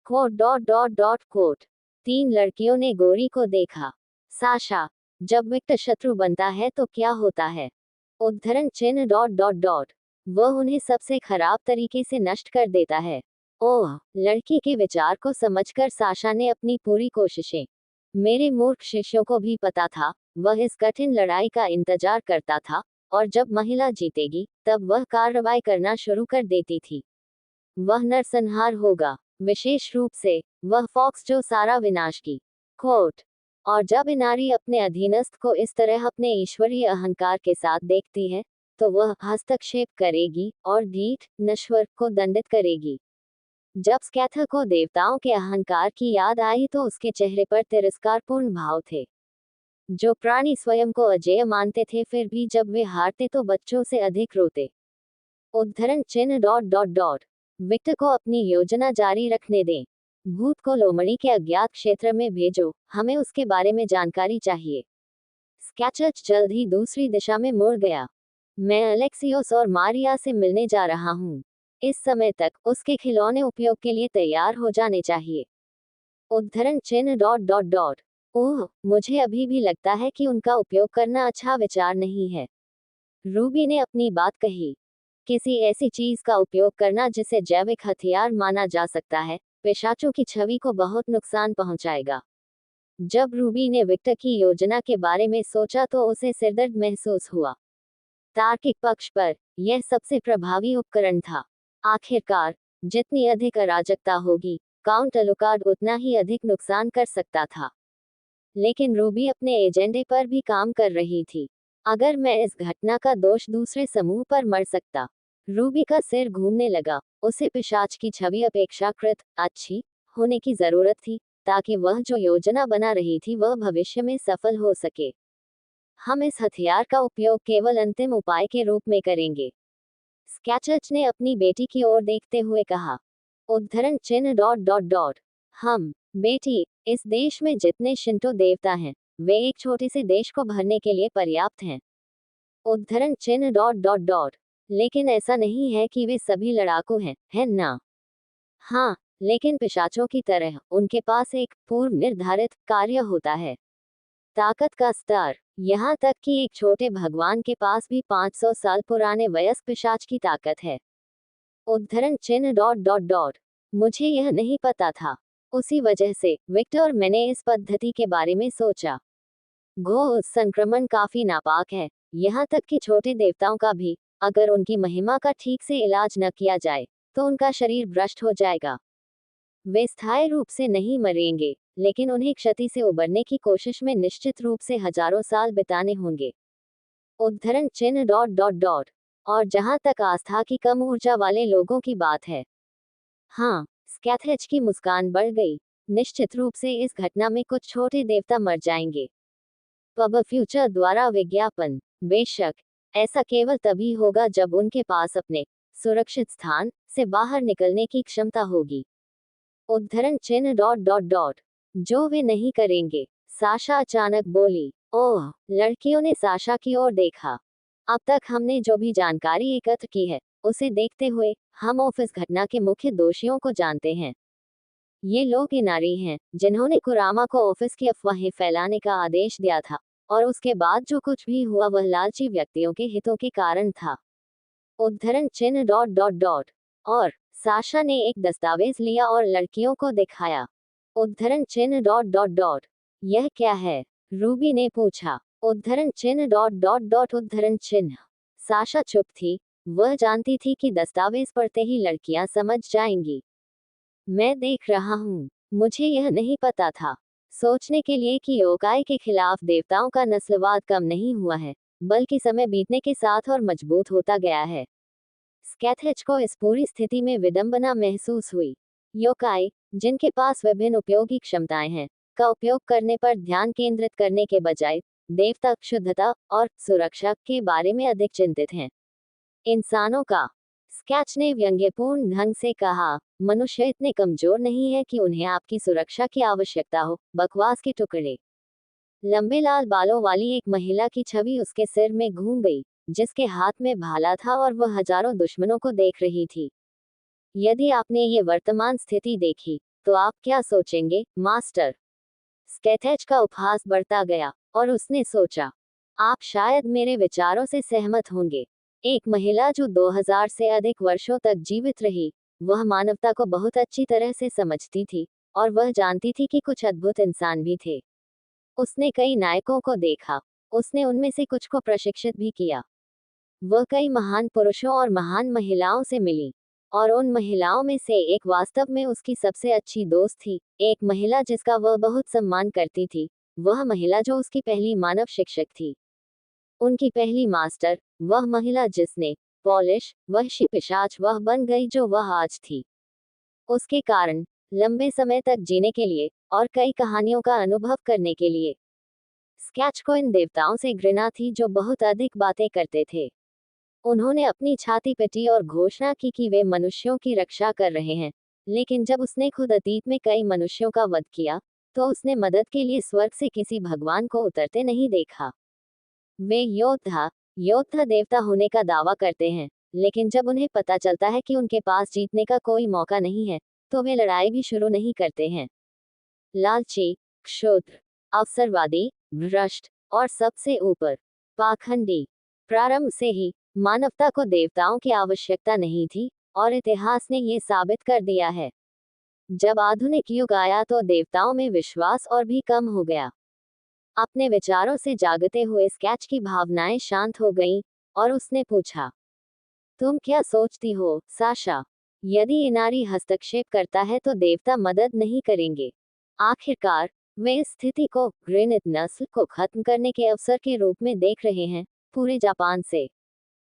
Code dot dot dot code. 3 लड़कियों ने गोरी को देखा। साशा, जब विक्टर शत्रु बनता है तो क्या होता है? उद्धरण चिन्ह डॉट डॉट डॉट। वह उन्हें सबसे खराब तरीके से नष्ट कर देता है। ओह, लड़की के विचार को समझकर साशा ने अपनी पूरी कोशिशें। मेरे मूर्ख शिष्यों को भी पता था, वह इस कठिन लड़ाई का इंतजार करता था, और जब महिला जीतेगी, तब वह कार्रवाई करना शुरू कर देती थी। वह नरसंहार होगा, विशेष रूप से, वह फॉक्स जो सारा विनाश की कोट। और जब नारी अपने अधीनस्थ को इस तरह अपने ईश्वरीय अहंकार के साथ देखती है, तो वह हस्तक्षेप करेगी और ढीठ, नश्वर को दंडित करेगी। जब स्कैथर को देवताओं के अहंकार की याद आई तो उसके चेहरे पर तिरस्कारपूर्ण भाव थे। जो प्राणी स्वयं को अजेय मानते थे फिर भी जब वे हारते तो बच्चों से अधिक रोते। उद्धरण चिन्ह डॉट डॉट डॉट। विक्टर को अपनी योजना जारी रखने दें। भूत को लोमड़ी के अज्ञात क्षेत्र में भेजो, हमें उसके बारे में जानकारी चाहिए। स्केचर्स जल्द ही दूसरी दिशा में मुड़ गया। मैं अलेक्सियोस और मारिया से मिलने जा रहा हूँ। इस समय तक उसके खिलौने उपयोग के लिए तैयार हो जाने चाहिए। उद्धरण चिन्ह डॉट डॉट डॉट। ओह, मुझे अभी भी लगता है कि उनका उपयोग करना अच्छा विचार नहीं है। रूबी ने अपनी बात कही। किसी ऐसी चीज का उपयोग करना जिसे जैविक हथियार माना जा सकता है, पिशाचों की छवि को बहुत नुकसान पहुंचाएगा। जब रूबी ने विक्टर की योजना के बारे में सोचा तो उसे सिरदर्द महसूस हुआ। तार्किक पक्ष पर, यह सबसे प्रभावी उपकरण था। आखिरकार, जितनी अधिक अराजकता होगी, काउंट अलुकार्ड उतना ही अधिक नुकसान कर सकता था। लेकिन रूबी अपने एजेंडे पर भी काम कर रही थी। अगर मैं इस घटना का दोष दूसरे समूह पर मर सकता। रूबी का सिर घूमने लगा। उसे पिशाच की छवि अपेक्षाकृत अच्छी होने की जरूरत थी, ताकि वह जो योजना बना रही थी वह भविष्य में सफल हो सके। हम इस हथियार का उपयोग केवल अंतिम उपाय के रूप में करेंगे। स्केचर्स ने अपनी बेटी की ओर देखते हुए कहा। उद्धरण चिन्ह डॉट डॉट डॉट। हम, बेटी, इस देश में जितने शिंटो देवता हैं, वे एक छोटे से देश को भरने के लिए पर्याप्त हैं। उद्धरण चिन्ह डॉट डॉट डॉट। लेकिन ऐसा नहीं है कि वे सभी लड़ाकू हैं, है ना? हाँ, लेकिन पिशाचों की तरह उनके पास एक पूर्व निर्धारित कार्य होता है। ताकत का स्तर, यहाँ तक कि एक छोटे भगवान के पास भी 500 साल पुराने वयस्क पिशाच की ताकत है। उद्धरण चिन्ह डॉट डॉट डॉट। मुझे यह नहीं पता था। उसी वजह से, विक्टर और मैंने इस पद्धति के बारे में सोचा। गो संक्रमण काफी नापाक है, यहाँ तक कि छोटे देवताओं का भी। अगर उनकी महिमा का ठीक से इलाज न किया जाए, तो उनका शरीर भ्रष्ट हो जाएगा। वे स्थायी रूप से नहीं मरेंगे, लेकिन उन्हें क्षति से उबरने की कोशिश में निश्चित रूप से हजारों साल बिताने होंगे। उद्धरण चिन्ह डॉट डॉट डॉट। और जहां तक आस्था की कम ऊर्जा वाले लोगों की बात है, हाँ, स्कैथेज की मुस्कान बढ़ गई। निश्चित रूप से इस घटना में कुछ छोटे देवता मर जाएंगे। पब फ्यूचर द्वारा विज्ञापन। बेशक, ऐसा केवल तभी होगा जब उनके पास अपने सुरक्षित स्थान से बाहर निकलने की क्षमता होगी। उद्धरण चिन्ह डॉट डॉट डॉट। जो वे नहीं करेंगे। साशा अचानक बोली। ओह, लड़कियों ने साशा की ओर देखा। अब तक हमने जो भी जानकारी एकत्र की है, उसे देखते हुए हम ऑफिस घटना के मुख्य दोषियों को जानते हैं। ये लोग नारी हैं जिन्होंने कुरामा को ऑफिस की अफवाहें फैलाने का आदेश दिया था, और उसके बाद जो कुछ भी हुआ वह लालची व्यक्तियों के हितों के कारण था। उद्धरण चिन्ह डॉट डॉट डॉट। और साशा ने एक दस्तावेज लिया और लड़कियों को दिखाया। उद्धरण चिन्ह डॉट डॉट डॉट। यह क्या है? रूबी ने पूछा। उद्धरण चिन्ह डॉट डॉट डॉट उद्धरण चिन्ह। साशा चुप थी। वह जानती थी कि दस्तावेज पढ़ते ही लड़कियां समझ जाएंगी। मैं देख रहा हूँ। मुझे यह नहीं पता था। सोचने के लिए कि योकाई के खिलाफ देवताओं का नस्लवाद कम नहीं हुआ है, बल्कि समय बीतने के साथ और मजबूत होता गया है। स्कैथेज को इस पूरी स्थिति में विडंबना महसूस हुई। योकाई, जिनके पास विभिन्न उपयोगी क्षमताएं हैं, का उपयोग करने पर ध्यान केंद्रित करने के बजाय देवता शुद्धता और सुरक्षा के बारे में अधिक चिंतित हैं। इंसानों का। स्केच ने व्यंग्यपूर्ण ढंग से कहा, मनुष्य इतने कमजोर नहीं है कि उन्हें आपकी सुरक्षा की आवश्यकता हो। बकवास के टुकड़े। लंबे लाल बालों वाली एक महिला की छवि उसके सिर में घूम गई, जिसके हाथ में भाला था और वह हजारों दुश्मनों को देख रही थी। यदि आपने ये वर्तमान स्थिति देखी, तो आप क्या सोचेंगे, मास्टर? स्केथेज का उपहास बढ़ता गया, और उसने सोचा, आप शायद मेरे विचारों से सहमत होंगे। एक महिला जो 2000 से अधिक वर्षों तक जीवित रही, वह मानवता को बहुत अच्छी तरह से समझती थी, और वह जानती थी कि कुछ अद्भुत इंसान भी थे। उसने कई नायकों को देखा। उसने उनमें से कुछ को प्रशिक्षित भी किया। वह कई महान पुरुषों और महान महिलाओं से मिली, और उन महिलाओं में से एक वास्तव में उसकी सबसे अच्छी दोस्त थी। एक महिला जिसका वह बहुत सम्मान करती थी, वह महिला जो उसकी पहली मानव शिक्षक थी, उनकी पहली मास्टर, वह महिला जिसने पॉलिश वहशी पिशाच वह बन गई जो वह आज थी। उसके कारण लंबे समय तक जीने के लिए और कई कहानियों का अनुभव करने के लिए। स्केच को इन देवताओं से घृणा थी जो बहुत अधिक बातें करते थे। उन्होंने अपनी छाती पिटी और घोषणा की कि वे मनुष्यों की रक्षा कर रहे हैं, लेकिन जब उसने खुद अतीत में कई मनुष्यों का वध किया, तो उसने मदद के लिए स्वर्ग से किसी भगवान को उतरते नहीं देखा। वे योद्धा देवता होने का दावा करते हैं, लेकिन जब उन्हें पता चलता है कि उनके पास जीतने का कोई मौका नहीं है, तो वे लड़ाई भी शुरू नहीं करते हैं। लालची, क्षुद्र, अवसरवादी, भ्रष्ट, और सबसे ऊपर पाखंडी। प्रारंभ से ही मानवता को देवताओं की आवश्यकता नहीं थी, और इतिहास ने ये साबित कर दिया है। जब आधुनिक युग आया तो देवताओं में विश्वास और भी कम हो गया। अपने विचारों से जागते हुए स्केच की भावनाएं शांत हो गईं, और उसने पूछा, तुम क्या सोचती हो, साशा? यदि इनारी हस्तक्षेप करता है तो देवता मदद नहीं करेंगे। आखिरकार वे इस स्थिति को घृणित नस्ल को खत्म करने के अवसर के रूप में देख रहे हैं, पूरे जापान से।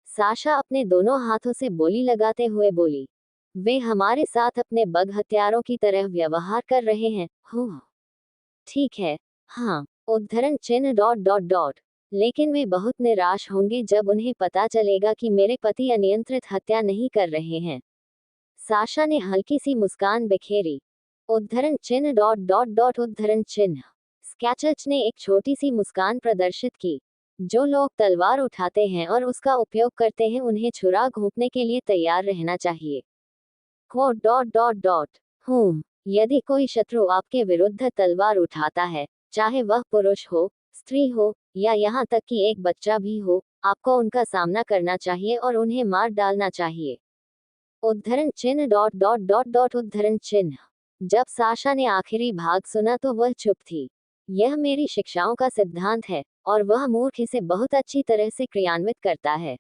साशा अपने दोनों हाथों से बोली लगाते हुए बोली, वे हमारे साथ अपने बग हत्यारों की तरह व्यवहार कर रहे हैं। हो, ठीक है। हाँ, उद्धरण चिन्ह डॉट डॉट डॉट। लेकिन वे बहुत निराश होंगे जब उन्हें पता चलेगा कि मेरे पति अनियंत्रित हत्या नहीं कर रहे हैं। साशा ने हल्की सी मुस्कान बिखेरी। उद्धरण चिन्ह डॉट डॉट डॉट उद्धरण चिन्ह। स्केचर्स ने एक छोटी सी मुस्कान प्रदर्शित की। जो लोग तलवार उठाते हैं और उसका उपयोग करते हैं, उन्हें छुरा घोंपने के लिए तैयार रहना चाहिए। Quote dot dot dot. यदि कोई शत्रु आपके विरुद्ध तलवार उठाता है, चाहे वह पुरुष हो, स्त्री हो, या यहाँ तक कि एक बच्चा भी हो, आपको उनका सामना करना चाहिए और उन्हें मार डालना चाहिए। उद्धरण चिन्ह डॉट डॉट डॉट डॉट उद्धरण चिन्ह। जब साशा ने आखिरी भाग सुना तो वह चुप थी। यह मेरी शिक्षाओं का सिद्धांत है, और वह मूर्ख इसे बहुत अच्छी तरह से क्रियान्वित करता है।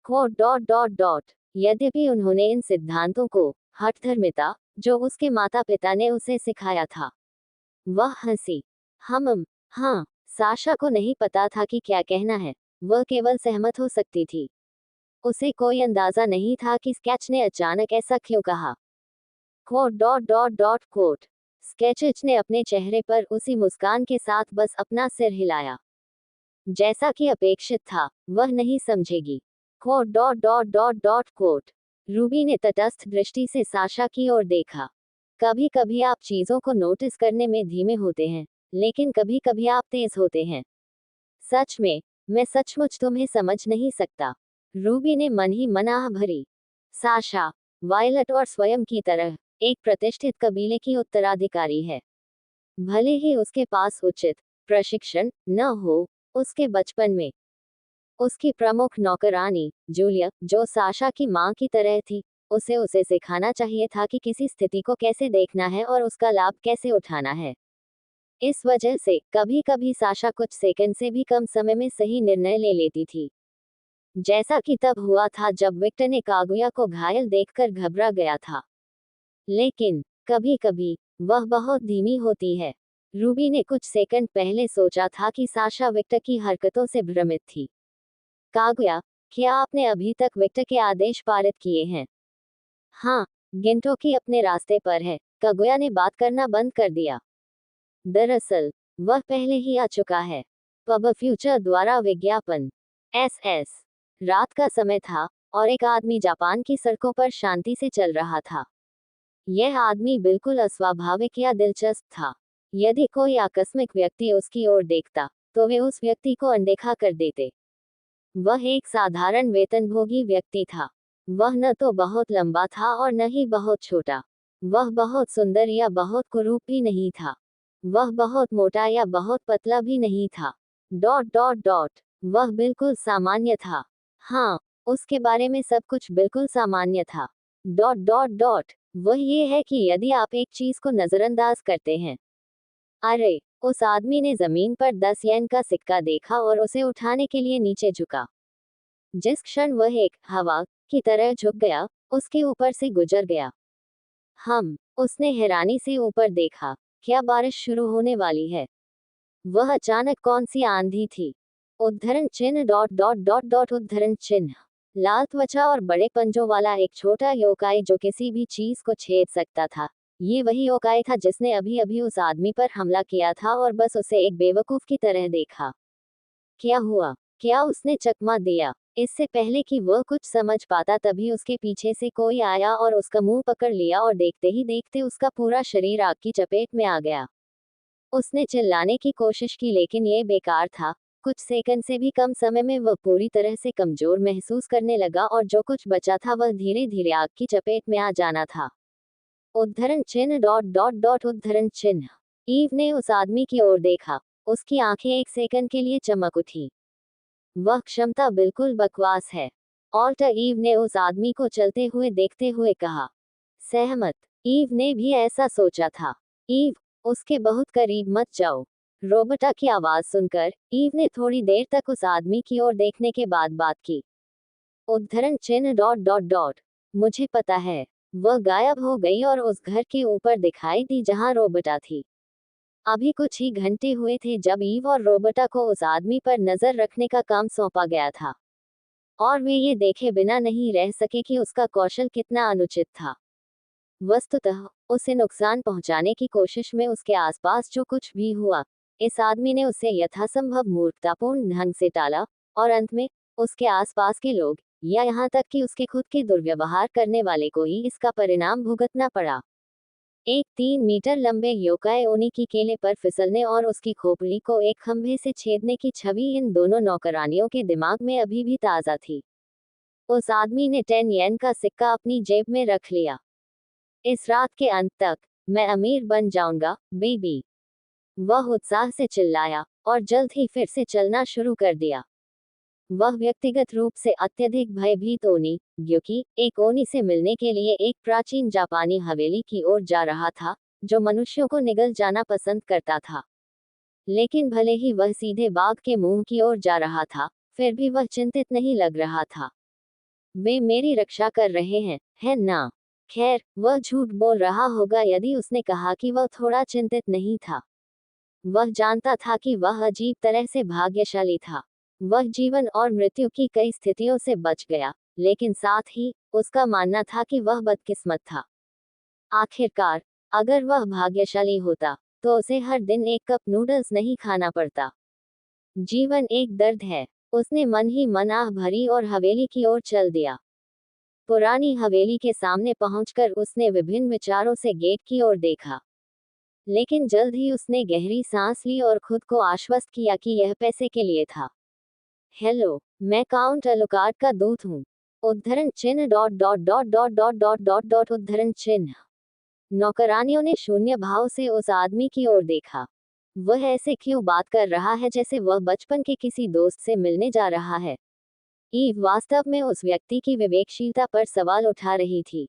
Quote dot dot dot. यद्यपि उन्होंने इन सिद्धांतों को हठधर्मिता, जो उसके माता पिता ने उसे सिखाया था। वह हंसी। हाँ, साशा को नहीं पता था कि क्या कहना है। वह केवल सहमत हो सकती थी। उसे कोई अंदाजा नहीं था कि स्केच ने अचानक ऐसा क्यों कहा। Quote dot dot dot quote. Sketches ने अपने चेहरे पर उसी मुस्कान के साथ बस अपना सिर हिलाया। जैसा कि अपेक्षित था, वह नहीं समझेगी। Quote dot dot dot dot quote. Ruby ने तटस्थ दृष्टि से साशा की ओर देखा। कभी कभी आप चीजों को नोटिस करने में धीमे होते हैं, लेकिन कभी कभी आप तेज होते हैं। सच में, मैं सचमुच तुम्हें समझ नहीं सकता। रूबी ने मन ही मन आह भरी। साशा, वायलट और स्वयं की तरह, एक प्रतिष्ठित कबीले की उत्तराधिकारी है। भले ही उसके पास उचित प्रशिक्षण न हो, उसके बचपन में उसकी प्रमुख नौकरानी जूलिया, जो साशा की मां की तरह थी, उसे उसे सिखाना चाहिए था कि किसी स्थिति को कैसे देखना है और उसका लाभ कैसे उठाना है। इस वजह से कभी कभी साशा कुछ सेकंड से भी कम समय में सही निर्णय ले लेती थी। जैसा कि तब हुआ था जब विक्टर ने कागुया को घायल देखकर घबरा गया था। लेकिन कभी कभी वह बहुत धीमी होती है। रूबी ने कुछ सेकंड पहले सोचा था कि साशा विक्टर की हरकतों से भ्रमित थी। कागुया, क्या आपने अभी तक विक्टर के आदेश पारित किए हैं? हाँ, गिंटोकी अपने रास्ते पर है। कागुया ने बात करना बंद कर दिया। दरअसल वह पहले ही आ चुका है। पब फ्यूचर द्वारा विज्ञापन। एसएस। रात का समय था और एक आदमी जापान की सड़कों पर शांति से चल रहा था। यह आदमी बिल्कुल अस्वाभाविक या दिलचस्प था। यदि कोई आकस्मिक व्यक्ति उसकी ओर देखता, तो वे उस व्यक्ति को अनदेखा कर देते। वह एक साधारण वेतनभोगी व्यक्ति था। वह न तो बहुत लंबा था और न ही बहुत छोटा। वह बहुत सुंदर या बहुत कुरूप भी नहीं था। वह बहुत मोटा या बहुत पतला भी नहीं था। Dot dot dot. वह बिल्कुल सामान्य था। हाँ, उसके बारे में सब कुछ बिल्कुल सामान्य था। Dot dot dot. वह ये है कि यदि आप एक चीज को नजरअंदाज करते हैं। अरे, उस आदमी ने जमीन पर 10 येन का सिक्का देखा और उसे उठाने के लिए नीचे झुका। जिस क्षण वह एक हवा की तरह झुक गया, उसके ऊपर से गुजर गया। उसने हैरानी से ऊपर देखा। क्या बारिश शुरू होने वाली है? वह अचानक कौन सी आंधी थी? उद्धरण चिन्ह डॉट डॉट डॉट डॉट उद्धरण चिन्ह। लाल त्वचा और बड़े पंजों वाला एक छोटा योकाई जो किसी भी चीज को छेद सकता था। ये वही योकाई था जिसने अभी अभी उस आदमी पर हमला किया था और बस उसे एक बेवकूफ की तरह देखा। क्या हुआ? क्या उसने चकमा दिया? इससे पहले कि वह कुछ समझ पाता तभी उसके पीछे से कोई आया और उसका मुंह पकड़ लिया और देखते ही देखते उसका पूरा शरीर आग की चपेट में आ गया। उसने चिल्लाने की कोशिश की लेकिन ये बेकार था। कुछ सेकंड से भी कम समय में वह पूरी तरह से कमजोर महसूस करने लगा और जो कुछ बचा था वह धीरे धीरे आग की चपेट में आ जाना था। उद्धरण चिन्ह डॉट डॉट डॉट उद्धरण चिन्ह। ईव ने उस आदमी की ओर देखा। उसकी आंखें एक सेकंड के लिए चमक उठी। वह क्षमता बिल्कुल बकवास है। ऑल्टर ईव ने उस आदमी को चलते हुए देखते हुए कहा। सहमत। ईव ने भी ऐसा सोचा था। ईव, उसके बहुत करीब मत जाओ। रोबोटा की आवाज सुनकर ईव ने थोड़ी देर तक उस आदमी की ओर देखने के बाद बात की। उद्धरण चिन्ह डॉट डॉट डॉट। मुझे पता है। वह गायब हो गई और उस घर के ऊपर दिखाई दी जहां रोबोटा थी। अभी कुछ ही घंटे हुए थे जब ईव और रोबोटा को उस आदमी पर नजर रखने का काम सौंपा गया था, और वे ये देखे बिना नहीं रह सके कि उसका कौशल कितना अनुचित था। वस्तुतः उसे नुकसान पहुंचाने की कोशिश में उसके आसपास जो कुछ भी हुआ, इस आदमी ने उसे यथासंभव मूर्खतापूर्ण ढंग से टाला, और अंत में उसके आसपास के लोग, या यहाँ तक कि उसके खुद के दुर्व्यवहार करने वाले को ही इसका परिणाम भुगतना पड़ा। एक 3 मीटर लंबे योकाई ओनी की केले पर फिसलने और उसकी खोपड़ी को एक खंभे से छेदने की छवि इन दोनों नौकरानियों के दिमाग में अभी भी ताज़ा थी। उस आदमी ने 10 येन का सिक्का अपनी जेब में रख लिया। इस रात के अंत तक मैं अमीर बन जाऊंगा, बेबी। वह उत्साह से चिल्लाया और जल्द ही फिर से चलना शुरू कर दिया। वह व्यक्तिगत रूप से अत्यधिक भयभीत ओनी, ग्योकी, एक ओनी से मिलने के लिए एक प्राचीन जापानी हवेली की ओर जा रहा था, जो मनुष्यों को निगल जाना पसंद करता था। लेकिन भले ही वह सीधे बाघ के मुंह की ओर जा रहा था, फिर भी वह चिंतित नहीं लग रहा था। वे मेरी रक्षा कर रहे हैं, है ना? खैर, वह झूठ बोल रहा होगा यदि उसने कहा कि वह थोड़ा चिंतित नहीं था। वह जानता था कि वह अजीब तरह से भाग्यशाली था। वह जीवन और मृत्यु की कई स्थितियों से बच गया, लेकिन साथ ही उसका मानना था कि वह बदकिस्मत था। आखिरकार, अगर वह भाग्यशाली होता, तो उसे हर दिन एक कप नूडल्स नहीं खाना पड़ता। जीवन एक दर्द है। उसने मन ही मन आह भरी और हवेली की ओर चल दिया। पुरानी हवेली के सामने पहुंचकर उसने विभिन्न विचारों से गेट की ओर देखा, लेकिन जल्द ही उसने गहरी सांस ली और खुद को आश्वस्त किया कि यह पैसे के लिए था। हेलो, मैं काउंट अलुकार्ड का दूत हूँ। उद्धरण चिन्ह dot dot dot dot dot dot dot dot उद्धरण चिन्ह। नौकरानियों ने शून्य भाव से उस आदमी की ओर देखा। वह ऐसे क्यों बात कर रहा है जैसे वह बचपन के किसी दोस्त से मिलने जा रहा है। ईव वास्तव में उस व्यक्ति की विवेकशीलता पर सवाल उठा रही थी।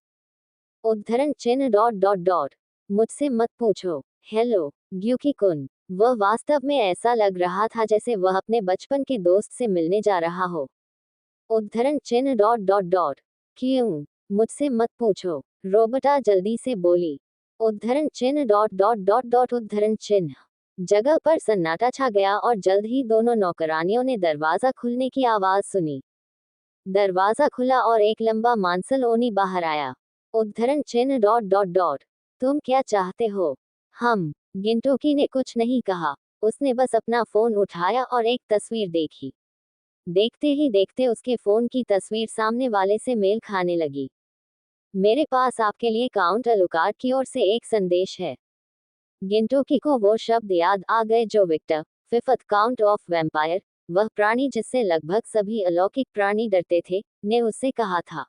उद्धरण चिन्ह डॉट डॉट डॉट। मुझसे मत पूछो। हेलो, ग्यूकी कुन। वह वास्तव में ऐसा लग रहा था जैसे वह अपने बचपन के दोस्त से मिलने जा रहा हो। उद्धरण चिन्ह डॉट डॉट डॉट। क्यों? मुझसे मत पूछो, रोबर्टा जल्दी से बोली। उद्धरण चिन्ह डॉट डॉट डॉट डॉट उद्धरण चिन्ह। जगह पर सन्नाटा छा गया और जल्द ही दोनों नौकरानियों ने दरवाजा खुलने की आवाज सुनी। दरवाजा खुला और एक लंबा मांसल ओनी बाहर आया। उद्धरण चिन्ह डॉट डॉट डॉट। तुम क्या चाहते हो? हम। गिंटोकी ने कुछ नहीं कहा। उसने बस अपना फोन उठाया और एक तस्वीर देखी। देखते ही देखते उसके फोन की तस्वीर सामने वाले से मेल खाने लगी। मेरे पास आपके लिए काउंट अलुकार्ड की ओर से एक संदेश है। गिंटोकी को वो शब्द याद आ गए जो Victor, fifth count of vampire, वह प्राणी जिससे लगभग सभी अलौकिक प्राणी डरते थे, ने उससे कहा था।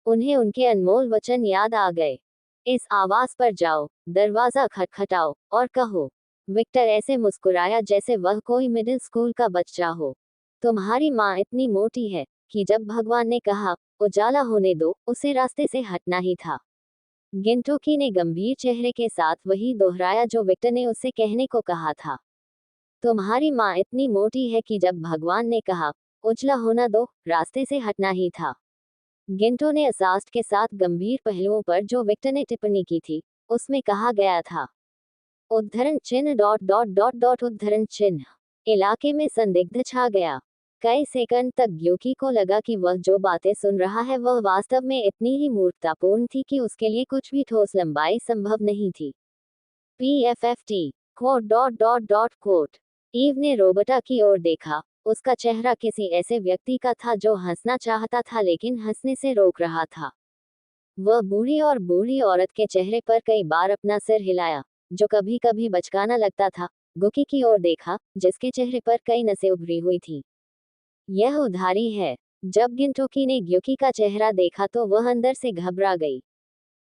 उन्हें उनके अनमोल वचन याद आ गए। इस आवाज पर जाओ, दरवाजा खटखटाओ और कहो। विक्टर ऐसे मुस्कुराया जैसे वह कोई मिडिल स्कूल का बच्चा हो। तुम्हारी माँ इतनी मोटी है कि जब भगवान ने कहा उजाला होने दो, उसे रास्ते से हटना ही था। गिंटोकी ने गंभीर चेहरे के साथ वही दोहराया जो विक्टर ने उसे कहने को कहा था। तुम्हारी माँ इतनी मोटी है कि जब भगवान ने कहा उजला होना दो, रास्ते से हटना ही था। गिंटो ने असास्ट के साथ गंभीर पहलुओं पर जो विक्टर ने टिप्पणी की थी, उसमें कहा गया था। उद्धरण चिन्ह डॉट डॉट डॉट डॉट उद्धरण चिन्ह। इलाके में संदिग्ध छा गया। कई सेकंड तक ग्यूकी को लगा कि वह जो बातें सुन रहा है वह वास्तव में इतनी ही मूर्खतापूर्ण थी कि उसके लिए कुछ भी ठोस लंबाई संभव नहीं थी। PFFT quote dot dot dot quote. Eve ने रोबर्टा की ओर देखा। उसका चेहरा किसी ऐसे व्यक्ति का था जो हंसना चाहता था लेकिन हंसने से रोक रहा था। वह बूढ़ी और बूढ़ी औरत के चेहरे पर कई बार अपना सिर हिलाया, जो कभी कभी बचकाना लगता था। गुकी की ओर देखा, जिसके चेहरे पर कई नसें उभरी हुई थी। यह उधारी है। जब गिंटोकी ने ग्यूकी का चेहरा देखा तो वह अंदर से घबरा गई।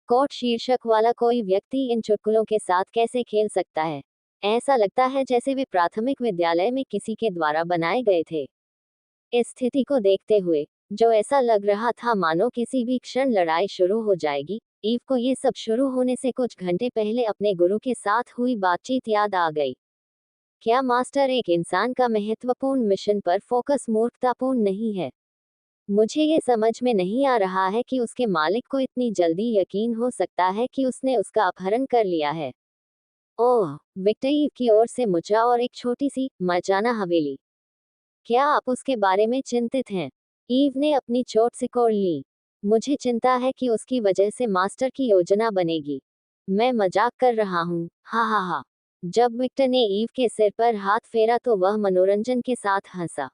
कोट शीर्षक वाला कोई व्यक्ति इन चुटकुलों के साथ कैसे खेल सकता है? ऐसा लगता है जैसे वे प्राथमिक विद्यालय में किसी के द्वारा बनाए गए थे। इस स्थिति को देखते हुए, जो ऐसा लग रहा था मानो किसी भी क्षण लड़ाई शुरू हो जाएगी, ईव को ये सब शुरू होने से कुछ घंटे पहले अपने गुरु के साथ हुई बातचीत याद आ गई। क्या मास्टर एक इंसान का महत्वपूर्ण मिशन पर फोकस मूर्खतापूर्ण नहीं है? मुझे ये समझ में नहीं आ रहा है कि उसके मालिक को इतनी जल्दी यकीन हो सकता है कि उसने उसका अपहरण कर लिया है। ओह, विक्टर ईव की ओर से मुचा और एक छोटी सी मचाना हवेली। क्या आप उसके बारे में चिंतित हैं? ईव ने अपनी चोट सिकोड़ ली। मुझे चिंता है कि उसकी वजह से मास्टर की योजना बनेगी। मैं मजाक कर रहा हूँ, हा हा हा। जब विक्टर ने ईव के सिर पर हाथ फेरा तो वह मनोरंजन के साथ हंसा।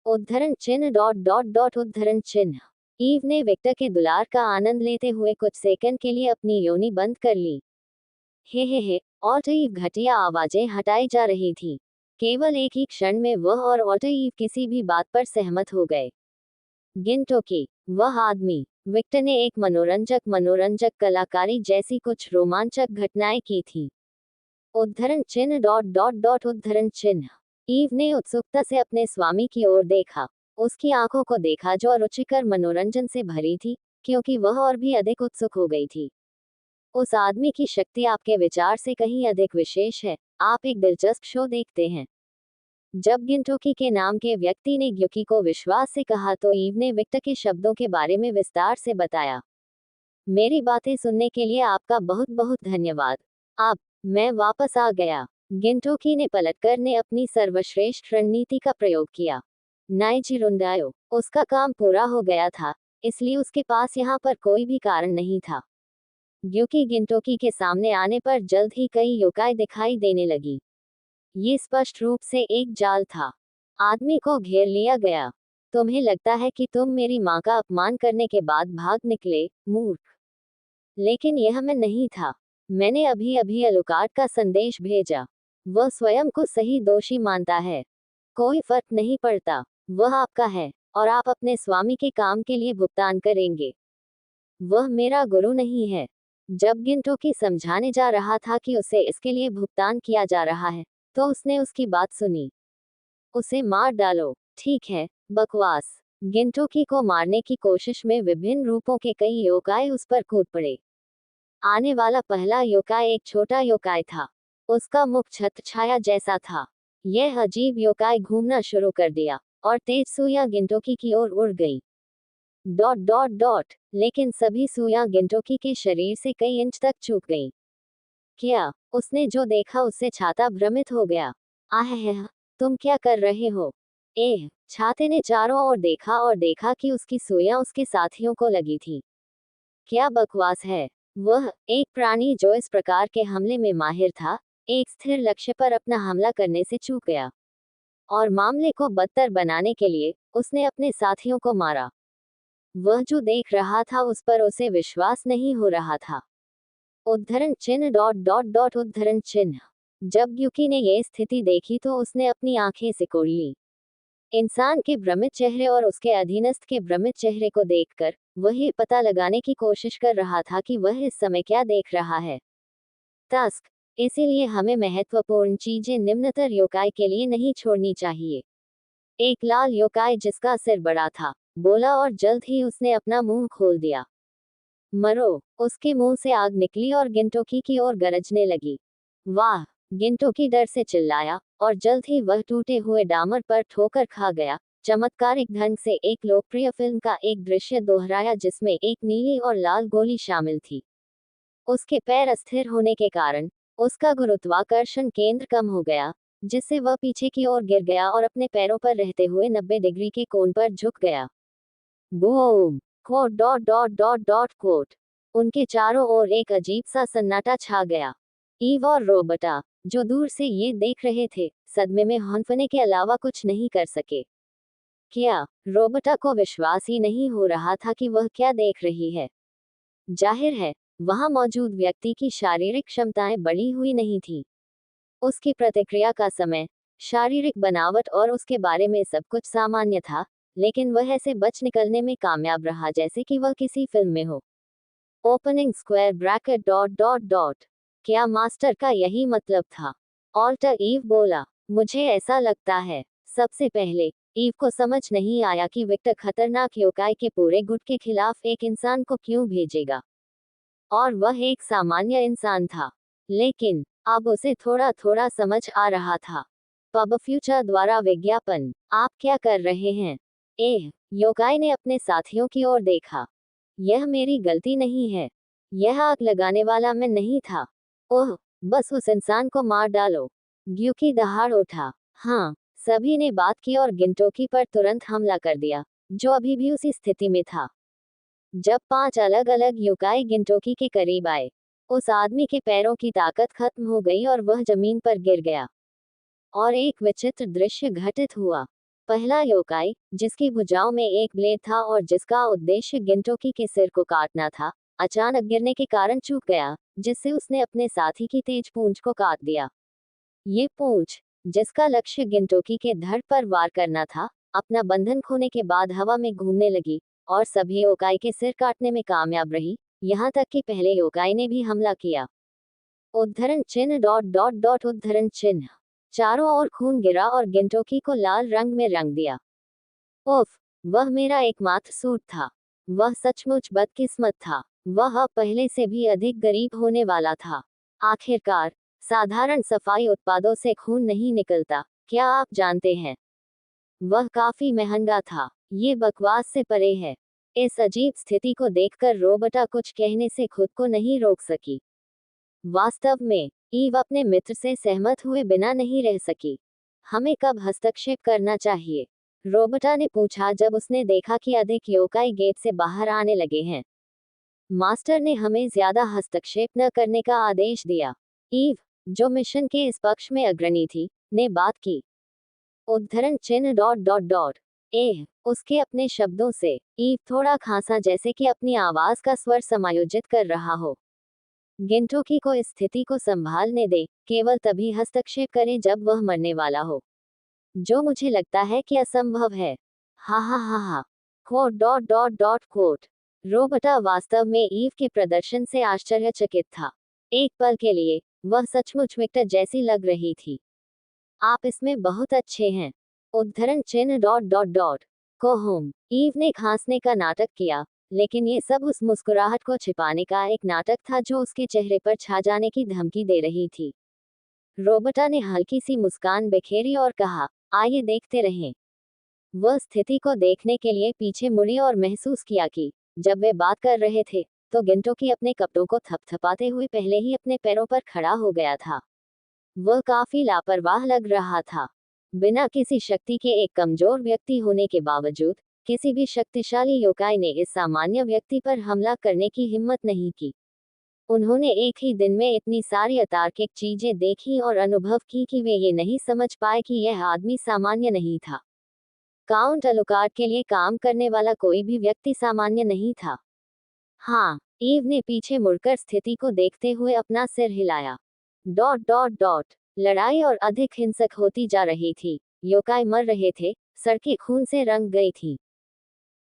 उद्धरण चिन्ह डॉट डॉट डॉट उद्धरण चिन्ह। ईव ने विक्टर के दुलार का आनंद लेते हुए कुछ सेकंड के लिए अपनी योनि बंद कर ली। हे, और ईव घटिया आवाजें हटाई जा रही थी। केवल एक ही क्षण में वह और ऑल्टर ईव किसी भी बात पर सहमत हो गए। गिंटोकी, वह आदमी। विक्टर ने एक मनोरंजक कलाकारी जैसी कुछ रोमांचक घटनाएं की थी। उद्धरण चिन्ह डॉट डॉट डॉट उद्धरण चिन्ह। ईव ने उत्सुकता से अपने स्वामी की ओर देखा। उसकी आंखों को देखा जो रुचिकर मनोरंजन से भरी थी, क्योंकि वह और भी अधिक उत्सुक हो गई थी। उस आदमी की शक्ति आपके विचार से कहीं अधिक विशेष है। आप एक दिलचस्प शो देखते हैं। जब गिंटोकी के नाम के व्यक्ति ने ग्यूकी को विश्वास से कहा तो ईव ने विक्टर के शब्दों के बारे में विस्तार से बताया। मेरी बातें सुनने के लिए आपका बहुत बहुत धन्यवाद। अब मैं वापस आ गया। गिंटोकी ने पलटकर ने अपनी सर्वश्रेष्ठ रणनीति का प्रयोग किया। नाइजीरुंडायो, उसका काम पूरा हो गया था, इसलिए उसके पास यहाँ पर कोई भी कारण नहीं था। ग्यूकी गिंटोकी के सामने आने पर जल्द ही कई योकाई दिखाई देने लगी। ये स्पष्ट रूप से एक जाल था। आदमी को घेर लिया गया। तुम्हें लगता है कि तुम मेरी माँ का अपमान करने के बाद भाग निकले, मूर्ख। लेकिन यह मैं नहीं था। मैंने अभी अभी अलुकार्ड का संदेश भेजा। वह स्वयं को सही दोषी मानता है। कोई फर्क नहीं पड़ता। वह आपका है, और आप अपने स्वामी के काम के लिए भुगतान करेंगे। वह मेरा गुरु नहीं है। जब गिंटोकी समझाने जा रहा था कि उसे इसके लिए भुगतान किया जा रहा है, तो उसने उसकी बात सुनी। उसे मार डालो। ठीक है, बकवास। गिंटोकी को मारने की कोशिश में विभिन्न रूपों के कई योकाई उस पर कूद पड़े। आने वाला पहला योकाई एक छोटा योकाई था। उसका मुख छत्रछाया जैसा था। यह अजीब योकाई घूमना शुरू कर दिया, और तेज सुइयां गिंटोकी की ओर उड़ गई। Dot dot dot. लेकिन सभी सुइयां गिंटोकी के शरीर से कई इंच तक चूक गईं। क्या? उसने जो देखा उससे छाता भ्रमित हो गया। आह, तुम क्या कर रहे हो? छाते ने चारों ओर देखा और देखा कि उसकी सुइयां उसके साथियों को लगी थी। क्या बकवास है। वह एक प्राणी जो इस प्रकार के हमले में माहिर था, एक स्थिर लक्ष्य पर अपना हमला करने से चूक गया। और मामले को बदतर बनाने के लिए उसने अपने साथियों को मारा। वह जो देख रहा था उस पर उसे विश्वास नहीं हो रहा था। उद्धरण चिन्ह डॉट डॉट डॉट उद्धरण चिन्ह। जब युकी ने यह स्थिति देखी तो उसने अपनी आंखें सिकोड़ ली। इंसान के भ्रमित चेहरे और उसके अधीनस्थ के भ्रमित चेहरे को देखकर वह ये पता लगाने की कोशिश कर रहा था कि वह इस समय क्या देख रहा है। टास्क। इसीलिए हमें महत्वपूर्ण चीजें निम्नतर योकाई के लिए नहीं छोड़नी चाहिए। एक लाल योकाई जिसका सिर बड़ा था, बोला और जल्द ही उसने अपना मुंह खोल दिया। मरो। उसके मुंह से आग निकली और गिंटोकी की ओर गरजने लगी। वाह! गिंटोकी डर से चिल्लाया, और जल्द ही वह टूटे हुए डामर पर ठोकर खा गया। चमत्कारिक ढंग से एक लोकप्रिय फिल्म का एक दृश्य दोहराया जिसमें एक नीली और लाल गोली शामिल थी। उसके पैर अस्थिर होने के कारण उसका गुरुत्वाकर्षण केंद्र कम हो गया, जिससे वह पीछे की ओर गिर गया और अपने पैरों पर रहते हुए 90 डिग्री के कोण पर झुक गया। Boom! Quote dot dot dot dot quote. उनके चारों ओर एक अजीब सा सन्नाटा छा गया। ईव और रोबर्टा, जो दूर से ये देख रहे थे, सदमे में हौंफने के अलावा कुछ नहीं कर सके। क्या? रोबर्टा को विश्वास ही नहीं हो रहा था कि वह क्या देख रही है। जाहिर है, वहां मौजूद व्यक्ति की शारीरिक क्षमताएं बढ़ी हुई नहीं थी। उसकी प्रतिक्रिया का समय, शारीरिक बनावट और उसके बारे में सब कुछ सामान्य था, लेकिन वह ऐसे बच निकलने में कामयाब रहा जैसे कि वह किसी फिल्म में हो। Opening square bracket dot dot dot. क्या मास्टर का यही मतलब था? ऑल्टर ईव बोला। मुझे ऐसा लगता है। सबसे पहले, ईव को समझ नहीं आया कि विक्टर खतरनाक योकाई के पूरे गुट के खिलाफ एक इंसान को क्यों भेजेगा। और वह एक सामान्य इंसान था। लेकिन अब उसे थोड़ा थोड़ा समझ आ रहा था। पब फ्यूचर द्वारा विज्ञापन। आप क्या कर रहे हैं? योकाई ने अपने साथियों की ओर देखा। यह मेरी गलती नहीं है। यह आग लगाने वाला मैं नहीं था। ओह, बस उस इंसान को मार डालो। ग्यूकी दहाड़ उठा। हाँ, सभी ने बात की और गिंटोकी पर तुरंत हमला कर दिया, जो अभी भी उसी स्थिति में था। जब 5 अलग अलग योकाई गिंटोकी के करीब आए, उस आदमी के पैरों की ताकत खत्म हो गई और वह जमीन पर गिर गया। और एक विचित्र दृश्य घटित हुआ। पहला योकाई, जिसकी भुजाओं में एक ब्लेड था और जिसका उद्देश्य गिंटोकी के सिर को काटना था, अचानक गिरने के कारण चूक गया, जिससे उसने अपने साथी की तेज पूंछ को काट दिया। ये पूंछ, जिसका लक्ष्य गिंटोकी के धड़ पर वार करना था, अपना बंधन खोने के बाद हवा में घूमने लगी और सभी योकाई के सिर काटने में कामयाब रही, यहाँ तक कि पहले योकाई ने भी हमला किया। उद्धरण चिन्ह डॉट डॉट डॉट उद्धरण चिन्ह। चारों ओर खून गिरा और गिंटोकी को लाल रंग में रंग दिया। उफ, वह मेरा एकमात्र सूट था। वह सचमुच बदकिस्मत था। वह अब पहले से भी अधिक गरीब होने वाला था। आखिरकार, साधारण सफाई उत्पादों से खून नहीं निकलता, क्या आप जानते हैं? वह काफी महंगा था। ये बकवास से परे है। इस अजीब स्थिति को देखकर रोबर्टा कुछ कहने से खुद को नहीं रोक सकी। वास्तव में, ईव अपने मित्र से सहमत हुए बिना नहीं रह सकी। हमें कब हस्तक्षेप करना चाहिए? रोबर्टा ने पूछा जब उसने देखा कि अधिक योकाई गेट से बाहर आने लगे हैं। मास्टर ने हमें ज्यादा हस्तक्षेप न करने का आदेश दिया। ईव, जो मिशन के इस पक्ष में अग्रणी थी, ने बात की। उद्धरण चिन्ह डॉट डॉट डॉट। उसके अपने शब्दों से। ईव थोड़ा खांसा, जैसे कि अपनी आवाज का स्वर समायोजित कर रहा हो। गिंटोकी को इस स्थिति को संभालने दे, केवल तभी हस्तक्षेप करें जब वह मरने वाला हो, जो मुझे लगता है कि असंभव है। हा हा हा हा। Quote dot dot dot quote. रोबोटा वास्तव में ईव के प्रदर्शन से आश्चर्यचकित था। एक पल के लिए वह सचमुच विक्टर जैसी लग रही थी। आप इसमें बहुत अच्छे हैं। उद्धरण चिन्ह डॉट डॉट डॉट। को होम। ईव ने खांसने का नाटक किया, लेकिन ये सब उस मुस्कुराहट को छिपाने का एक नाटक था जो उसके चेहरे पर छा जाने की धमकी दे रही थी। रोबोटा ने हल्की सी मुस्कान बिखेरी और कहा, आइए देखते रहें। वह स्थिति को देखने के लिए पीछे मुड़ी और महसूस किया कि जब वे बात कर रहे थे, तो गिंटोकी अपने कपड़ों को थपथपाते हुए पहले ही अपने पैरों पर खड़ा हो गया था। वह काफी लापरवाह लग रहा था। बिना किसी शक्ति के एक कमजोर व्यक्ति होने के बावजूद, किसी भी शक्तिशाली योकाई ने इस सामान्य व्यक्ति पर हमला करने की हिम्मत नहीं की। उन्होंने एक ही दिन में इतनी सारी अतार्किक चीजें देखी और अनुभव की कि वे ये नहीं समझ पाए कि यह आदमी सामान्य नहीं था। काउंट अलुकार्ड के लिए काम करने वाला कोई भी व्यक्ति सामान्य नहीं था। हाँ, ईव ने पीछे मुड़कर स्थिति को देखते हुए अपना सिर हिलाया। Dot dot dot. लड़ाई और अधिक हिंसक होती जा रही थी। योकाई मर रहे थे, सड़कें खून से रंग गई थी।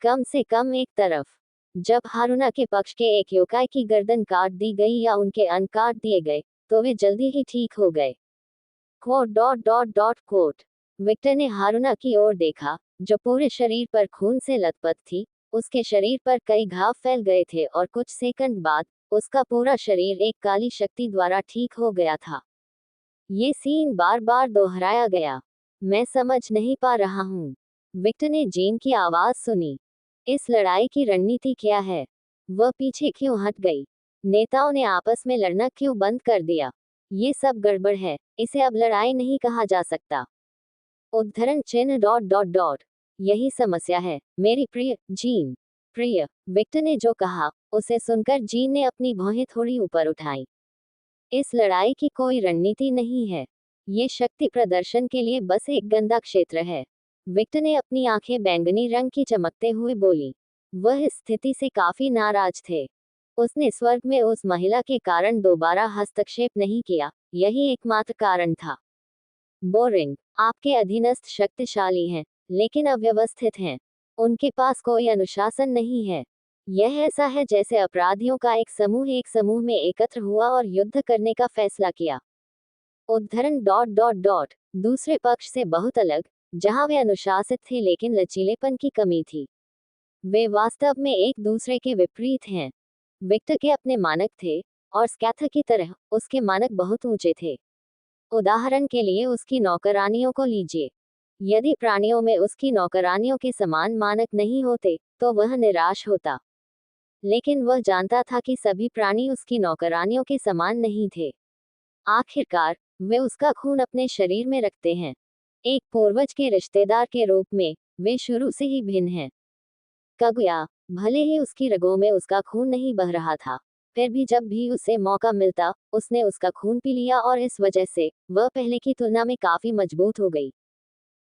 कम से कम एक तरफ। जब हारुना के पक्ष के एक योकाई की गर्दन काट दी गई या उनके अंग काट दिए गए, तो वे जल्दी ही ठीक हो गए। Quote dot dot dot quote. Victor ने हारुना की ओर देखा, जो पूरे शरीर पर खून से लथपथ थी। उसके शरीर पर कई घाव फैल गए थे और कुछ सेकंड बाद उसका पूरा शरीर एक काली शक्ति द्वारा ठीक हो गया था। ये सीन बार बार दोहराया गया। मैं समझ नहीं पा रहा हूँ। विक्टर ने जेन की आवाज सुनी। इस लड़ाई की रणनीति क्या है? वह पीछे क्यों हट गई? नेताओं ने आपस में लड़ना क्यों बंद कर दिया? ये सब गड़बड़ है। इसे अब लड़ाई नहीं कहा जा सकता। उद्धरण चिन्ह डॉट डॉट डॉट। यही समस्या है, मेरी प्रिय जीन। प्रिय। विक्टर ने जो कहा, उसे सुनकर जीन ने अपनी भौहें थोड़ी ऊपर उठाई। इस लड़ाई की कोई रणनीति नहीं है। ये शक्ति प्रदर्शन के लिए बस एक गंदा क्षेत्र है। विक्टर ने अपनी आंखें बैंगनी रंग की चमकते हुए बोली। वह इस स्थिति से काफी नाराज थे। उसने स्वर्ग में उस महिला के कारण दोबारा हस्तक्षेप नहीं किया, यही एकमात्र कारण था। बोरिंग। आपके अधीनस्थ शक्तिशाली हैं, लेकिन अव्यवस्थित हैं। उनके पास कोई अनुशासन नहीं है। यह ऐसा है जैसे अपराधियों का एक समूह में एकत्र हुआ और युद्ध करने का फैसला किया। उद्धरण डॉट डॉट डॉट। दूसरे पक्ष से बहुत अलग, जहां वे अनुशासित थे लेकिन लचीलेपन की कमी थी। वे वास्तव में एक दूसरे के विपरीत हैं। विक्टर के अपने मानक थे, और स्कैथर की तरह उसके मानक बहुत ऊंचे थे। उदाहरण के लिए उसकी नौकरानियों को लीजिए। यदि प्राणियों में उसकी नौकरानियों के समान मानक नहीं होते, तो वह निराश होता। लेकिन वह जानता था कि सभी प्राणी उसकी नौकरानियों के समान नहीं थे। आखिरकार, वे उसका खून अपने शरीर में रखते हैं। एक पूर्वज के रिश्तेदार के रूप में, वे शुरू से ही भिन्न हैं। कगुया, भले ही उसकी रगों में उसका खून नहीं बह रहा था, फिर भी जब भी उसे मौका मिलता, उसने उसका खून पी लिया और इस वजह से, वह पहले की तुलना में काफी मजबूत हो गई।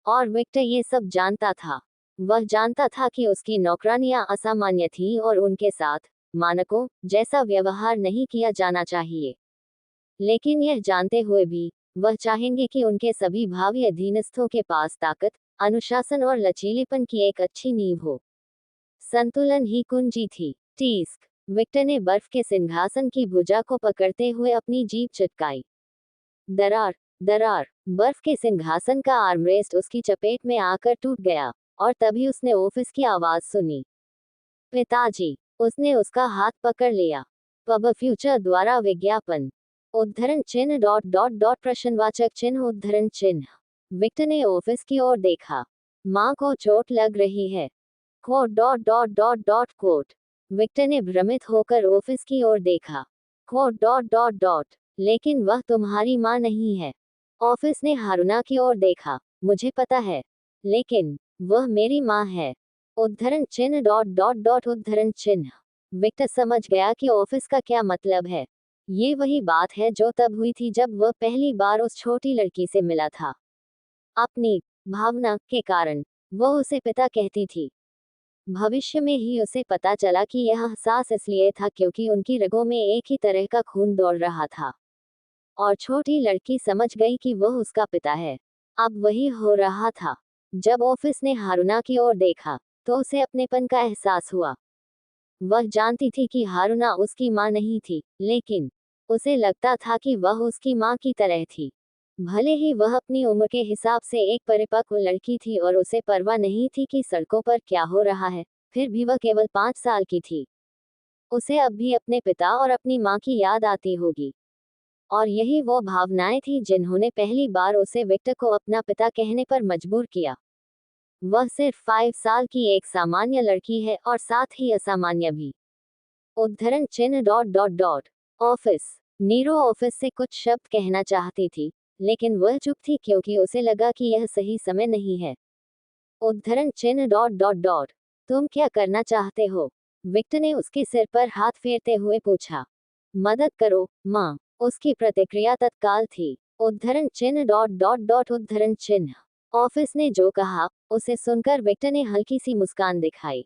और विक्टर ये सब जानता था। वह जानता था कि उसकी नौकरानियां असामान्य थीं और उनके साथ, मानकों जैसा व्यवहार नहीं किया जाना चाहिए। लेकिन यह जानते हुए भी, वह चाहेंगे कि उनके सभी भावी अधीनस्थों के पास ताकत, अनुशासन और लचीलेपन की एक अच्छी नींव हो। संतुलन ही कुंजी थी। टीस्क। विक्टर ने बर्फ के सिंहासन की भुजा को पकड़ते हुए अपनी जीभ चटकाई। दरार, दरार। बर्फ के सिंहासन का आर्मरेस्ट उसकी चपेट में आकर टूट गया, और तभी उसने ऑफिस की आवाज सुनी। पिताजी। उसने उसका हाथ पकड़ लिया। पब फ्यूचर द्वारा विज्ञापन। उद्धरण चिन्ह डॉट डॉट डॉट प्रश्नवाचक चिन्ह उद्धरण चिन्ह। विक्टर ने ऑफिस की ओर देखा। माँ को चोट लग रही है। Quote dot dot dot dot quote. Victor ने भ्रमित होकर ऑफिस की ओर देखा। Quote dot dot dot. लेकिन वह तुम्हारी माँ नहीं है। ऑफिस ने हारुना की ओर देखा। मुझे पता है, लेकिन वह मेरी माँ है। उद्धरण चिन्ह डॉट डॉट डॉट उद्धरण चिन्ह। विक्टर समझ गया कि ऑफिस का क्या मतलब है। ये वही बात है जो तब हुई थी जब वह पहली बार उस छोटी लड़की से मिला था। अपनी भावना के कारण वो उसे पिता कहती थी। भविष्य में ही उसे पता चला कि यह एहसास इसलिए था क्योंकि उनकी रगों में एक ही तरह का खून दौड़ रहा था, और छोटी लड़की समझ गई कि वह उसका पिता है। अब वही हो रहा था। जब ऑफिस ने हारुना की ओर देखा, तो उसे अपनेपन का एहसास हुआ। वह जानती थी कि हारुना उसकी माँ नहीं थी, लेकिन उसे लगता था कि वह उसकी माँ की तरह थी। भले ही वह अपनी उम्र के हिसाब से एक परिपक्व लड़की थी और उसे परवाह नहीं थी कि सड़कों पर क्या हो रहा है, फिर भी वह केवल 5 साल की थी। उसे अब भी अपने पिता और अपनी माँ की याद आती होगी। और यही वो भावनाएं थी जिन्होंने पहली बार उसे विक्टर को अपना पिता कहने पर मजबूर किया। वह सिर्फ 5 साल की एक सामान्य लड़की है और साथ ही असामान्य भी। उद्धरण चिन्ह dot dot dot. Office. Nero office से कुछ शब्द कहना चाहती थी, लेकिन वह चुप थी क्योंकि उसे लगा कि यह सही समय नहीं है। उद्धरण चिन्ह डॉट डॉट डॉट। तुम क्या करना चाहते हो? विक्टर ने उसके सिर पर हाथ फेरते हुए पूछा। मदद करो, माँ। उसकी प्रतिक्रिया तत्काल थी। उद्धरण चिन्ह डॉट डॉट डॉट उद्धरण चिन्ह। ऑफिस ने जो कहा, उसे सुनकर विक्टर ने हल्की सी मुस्कान दिखाई।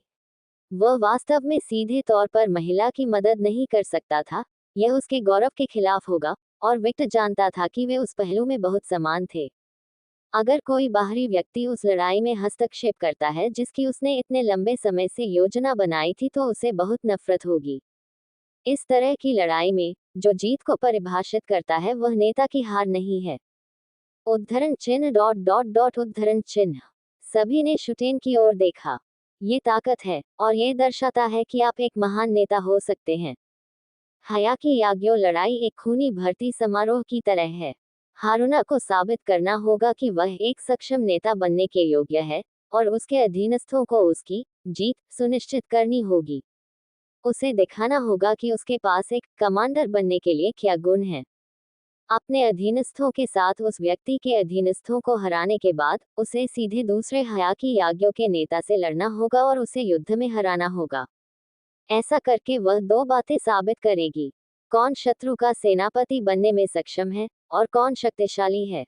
वह वास्तव में सीधे तौर पर महिला की मदद नहीं कर सकता था, यह उसके गौरव के खिलाफ होगा, और विक्टर जानता था कि वे उस पहलू में बहुत समान थे। अगर कोई बाहरी व्यक्ति उस लड़ाई में हस्तक्षेप करता है जिसकी उसने इतने लंबे समय से योजना बनाई थी, तो उसे बहुत नफरत होगी। इस तरह की लड़ाई में जो जीत को परिभाषित करता है वह नेता की हार नहीं है। उद्धरण चिन्ह डॉट डॉट डॉट उद्धरण चिन्ह। सभी ने शुटेन की ओर देखा। ये ताकत है, और ये दर्शाता है कि आप एक महान नेता हो सकते हैं। हायाकी याग्यो लड़ाई एक खूनी भर्ती समारोह की तरह है। हारुना को साबित करना होगा कि वह एक सक्षम नेता बनने के योग्य है, और उसके अधीनस्थों को उसकी जीत सुनिश्चित करनी होगी। उसे दिखाना होगा कि उसके पास एक कमांडर बनने के लिए क्या गुण है। अपने अधीनस्थों के साथ उस व्यक्ति के अधीनस्थों को हराने के बाद उसे सीधे दूसरे हायाकी याग्यों के नेता से लड़ना होगा और उसे युद्ध में हराना होगा। ऐसा करके वह दो बातें साबित करेगी। कौन शत्रु का सेनापति बनने में सक्षम है, और कौन शक्तिशाली है।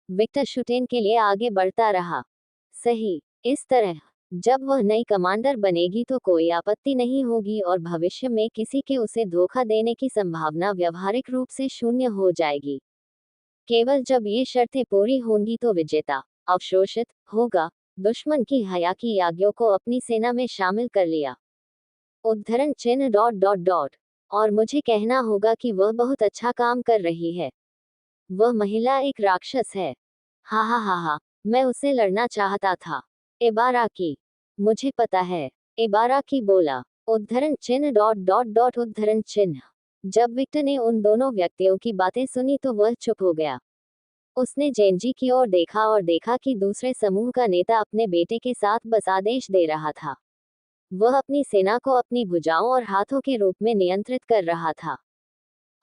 विक्टर शुटेन के लिए आगे बढ़ता रहा। सही। इस तरह जब वह नई कमांडर बनेगी तो कोई आपत्ति नहीं होगी और भविष्य में किसी के उसे धोखा देने की संभावना व्यावहारिक रूप से शून्य हो जाएगी। केवल जब ये शर्तें पूरी होंगी तो विजेता अवशोषित होगा। दुश्मन की हायाकी याग्यों को अपनी सेना में शामिल कर लिया। उद्धरण चिन्ह डॉट डॉट डॉट। और मुझे कहना होगा कि वह बहुत अच्छा काम कर रही है। वह महिला एक राक्षस है। हा हा हा हा। मैं उसे लड़ना चाहता था। इबारा की। मुझे पता है। इबारा की बोला। उद्धरण चिन्ह डॉट डॉट डॉट उद्धरण चिन्ह। जब विक्टर ने उन दोनों व्यक्तियों की बातें सुनी तो वह चुप हो गया। उसने जेनजी की ओर देखा और देखा कि दूसरे समूह का नेता अपने बेटे के साथ बस आदेश दे रहा था। वह अपनी सेना को अपनी भुजाओं और हाथों के रूप में नियंत्रित कर रहा था।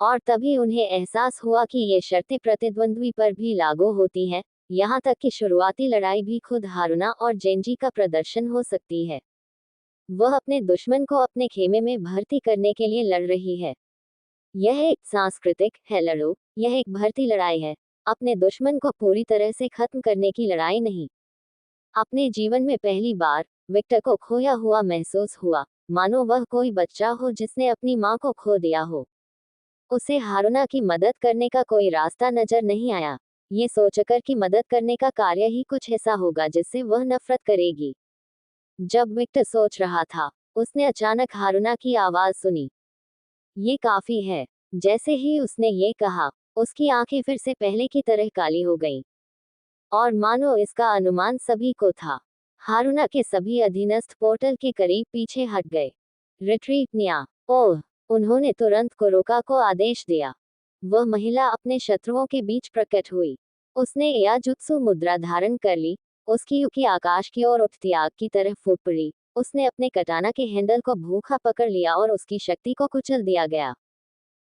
और तभी उन्हें एहसास हुआ कि ये शर्तें प्रतिद्वंद्वी पर भी लागू होती हैं, यहाँ तक कि शुरुआती लड़ाई भी खुद हारुना और जेनजी का प्रदर्शन हो सकती है। वह अपने दुश्मन को अपने खेमे में भर्ती करने के लिए लड़ रही है। यह एक सांस्कृतिक है लड़ो, यह एक भर्ती लड़ाई है, अपने दुश्मन को पूरी तरह से खत्म करने की लड़ाई नहीं। अपने जीवन में पहली बार विक्टर को खोया हुआ महसूस हुआ, मानो वह कोई बच्चा हो जिसने अपनी माँ को खो दिया हो। उसे हारुना की मदद करने का कोई रास्ता नजर नहीं आया, ये सोचकर कि मदद करने का कार्य ही कुछ ऐसा होगा जिससे वह नफरत करेगी। जब विक्टर सोच रहा था, उसने अचानक हारुना की आवाज सुनी। ये काफी है। जैसे ही उसने ये कहा, उसकी आंखें फिर से पहले की तरह काली हो गईं। और मानो इसका अनुमान सभी को था। हारुना के सभी अधीनस्थ पोर्टल के करीब पीछे हट गए। रिट्रीट निया। ओह। उन्होंने तुरंत कुरोका को आदेश दिया। वह महिला अपने शत्रुओं के बीच प्रकट हुई। उसने याजुत्सु मुद्रा धारण कर ली। उसकी युकी आकाश की ओर उठती आग की तरह फूट पड़ी। उसने अपने कटाना के हैंडल को भूखा पकड़ लिया और उसकी शक्ति को कुचल दिया गया।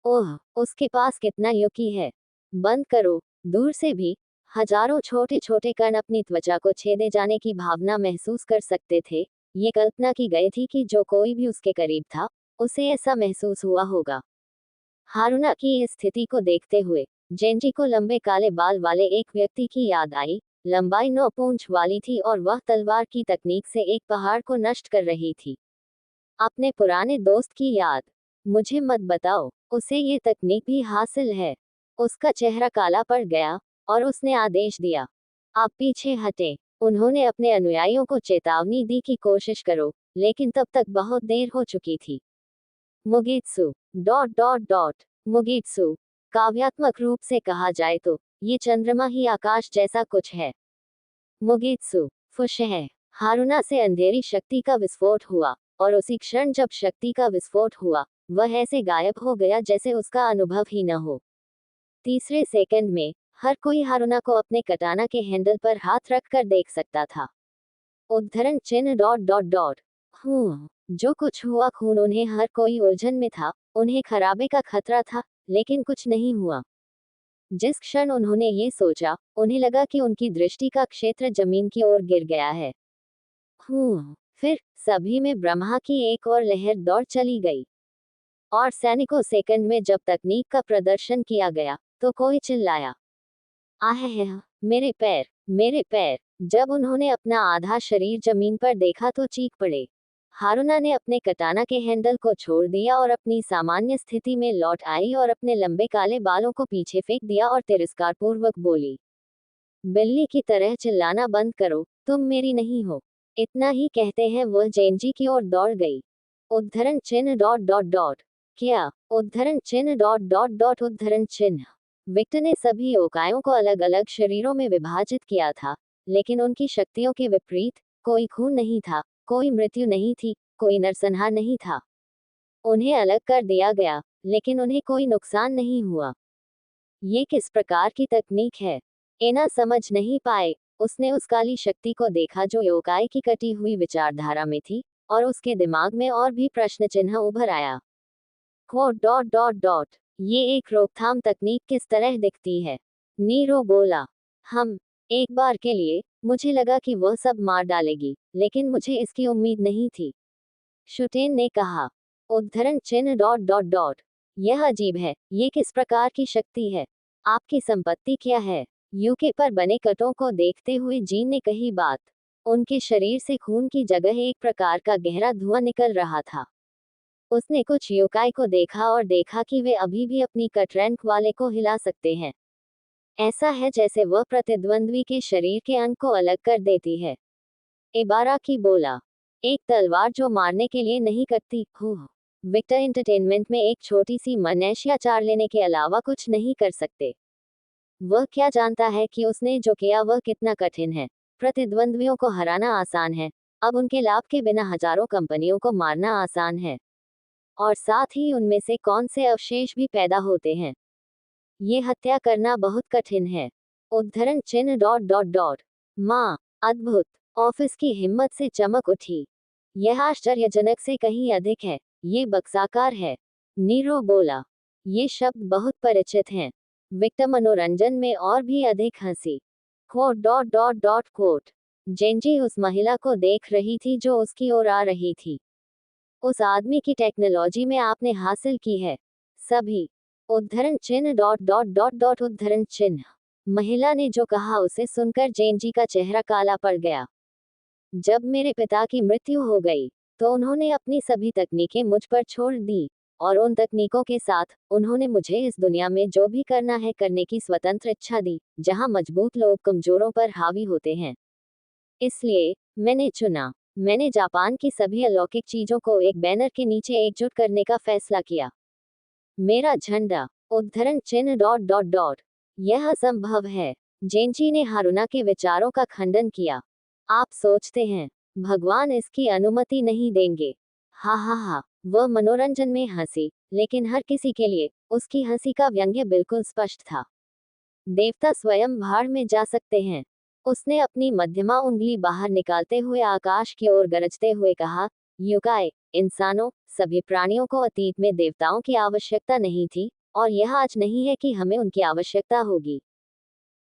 ओह, उसके पास कितना युकी है। बंद करो। दूर से भी हजारों छोटे छोटे कण अपनी त्वचा को छेदे जाने की भावना महसूस कर सकते थे। ये कल्पना की गई थी कि जो कोई भी उसके करीब था, उसे ऐसा महसूस हुआ होगा। हारुना की इस स्थिति को देखते हुए जेनजी को लंबे काले बाल वाले एक व्यक्ति की याद आई, लंबाई 9 पूंछ वाली थी और वह तलवार की तकनीक से एक पहाड़ को नष्ट कर रही थी। अपने पुराने दोस्त की याद। मुझे मत बताओ, उसे ये तकनीक भी हासिल है। उसका चेहरा काला पड़ गया और उसने आदेश दिया, आप पीछे हटे। उन्होंने अपने अनुयायियों को चेतावनी दी कि कोशिश करो, लेकिन तब तक बहुत देर हो चुकी थी। मुगीत्सु मुगीत्सु काव्यात्मक रूप से कहा जाए तो ये चंद्रमा ही आकाश जैसा कुछ है। मुगीत्सु फुश है। हारुना से अंधेरी शक्ति का विस्फोट हुआ और उसी क्षण जब शक्ति का विस्फोट हुआ, वह ऐसे गायब हो गया जैसे उसका अनुभव ही न हो। तीसरे सेकंड में हर कोई हारुना को अपने कटाना के हैंडल पर हाथ रखकर देख सकता था। उद्धरण चिन्ह। जो कुछ हुआ खून, उन्हें हर कोई उलझन में था। उन्हें खराबे का खतरा था, लेकिन कुछ नहीं हुआ। जिस क्षण उन्होंने ये सोचा, उन्हें लगा कि उनकी दृष्टि का क्षेत्र जमीन की ओर गिर गया है। फिर सभी में ब्रह्मा की एक और लहर दौड़ चली गई और सैनिकों सेकंड में जब तकनीक का प्रदर्शन किया गया तो कोई चिल्लाया, आह मेरे पैर, मेरे पैर। जब उन्होंने अपना आधा शरीर जमीन पर देखा तो चीख पड़े। हारुना ने अपने कटाना के हैंडल को छोड़ दिया और अपनी सामान्य स्थिति में लौट आई और अपने लंबे काले बालों को पीछे फेंक दिया और तिरस्कारपूर्वक बोली, बिल्ली की तरह चिल्लाना बंद करो, तुम मेरी नहीं हो। इतना ही कहते हैं वह जेनजी की ओर दौड़ गई। उद्धरण चिन्ह। क्या उद्धरण चिन्ह। उद्धरण चिन्ह। विक्टर ने सभी योकायों को अलग अलग शरीरों में विभाजित किया था, लेकिन उनकी शक्तियों के विपरीत कोई खून नहीं था, कोई मृत्यु नहीं थी, कोई नरसंहार नहीं था। उन्हें अलग कर दिया गया, लेकिन उन्हें कोई नुकसान नहीं हुआ। ये किस प्रकार की तकनीक है? एना समझ नहीं पाए। उसने उस काली शक्ति को देखा जो योकाई की कटी हुई विचारधारा में थी, और उसके दिमाग में और भी प्रश्न चिन्ह उभर आया। ये एक रोकथाम तकनीक किस तरह दिखती है? नीरो बोला, हम एक बार के लिए मुझे लगा कि वह सब मार डालेगी, लेकिन मुझे इसकी उम्मीद नहीं थी। शुटेन ने कहा। उद्धरण चिन्ह। यह अजीब है। ये किस प्रकार की शक्ति है? आपकी संपत्ति क्या है? यूके पर बने कटों को देखते हुए जीन ने कही बात। उनके शरीर से खून की जगह एक प्रकार का गहरा धुआं निकल रहा था। उसने कुछ योकाई को देखा और देखा कि वे अभी भी अपनी कट रैंक वाले को हिला सकते हैं। ऐसा है जैसे वह प्रतिद्वंद्वी के शरीर के अंग को अलग कर देती है। इबारा की बोला, एक तलवार जो मारने के लिए नहीं कटती। विक्टर एंटरटेनमेंट में एक छोटी सी मनुष्याचार लेने के अलावा कुछ नहीं कर सकते। वह क्या जानता है कि उसने जो किया वह कितना कठिन है। प्रतिद्वंद्वियों को हराना आसान है, अब उनके लाभ के बिना हजारों कंपनियों को मारना आसान है, और साथ ही उनमें से कौन से अवशेष भी पैदा होते हैं। ये हत्या करना बहुत कठिन है। उद्धरण चिन्ह। माँ, अद्भुत। ऑफिस की हिम्मत से चमक उठी। यह आश्चर्यजनक से कहीं अधिक है। ये बक्साकार है। नीरो बोला, ये शब्द बहुत परिचित हैं। विक्टर मनोरंजन में और भी अधिक हंसी। कोट। जेंजी उस महिला को देख रही थी जो उसकी ओर आ रही थी। उस आदमी की टेक्नोलॉजी में आपने हासिल की है। सभी। उद्धरण चिन्ह। उद्धरण चिन्ह। महिला ने जो कहा उसे सुनकर जेनजी का चेहरा काला पड़ गया। जब मेरे पिता की मृत्यु हो गई, तो उन्होंने अपनी सभी तकनीकें मुझ पर छोड़ दी, और उन तकनीकों के साथ उन्होंने मुझे इस दुनिया में जो भी करना है करने की स्वतंत्र इच्छा दी, जहां मजबूत लोग कमजोरों पर हावी होते हैं। इसलिए मैंने चुना। मैंने जापान की सभी अलौकिक चीजों को एक बैनर के नीचे एकजुट करने का फैसला किया। मेरा झंडा। उद्धरण चिन्ह। यह असंभव है। जेनजी ने हारुना के विचारों का खंडन किया। आप सोचते हैं भगवान इसकी अनुमति नहीं देंगे? हा। वह मनोरंजन में हंसी, लेकिन हर किसी के लिए उसकी हंसी का व्यंग्य बिल्कुल स्पष्ट था। देवता स्वयं भाड़ में जा सकते हैं। उसने अपनी मध्यमा उंगली बाहर निकालते हुए आकाश की ओर गरजते हुए कहा, युगाए, इंसानों, सभी प्राणियों को अतीत में देवताओं की आवश्यकता नहीं थी, और यह आज नहीं है कि हमें उनकी आवश्यकता होगी।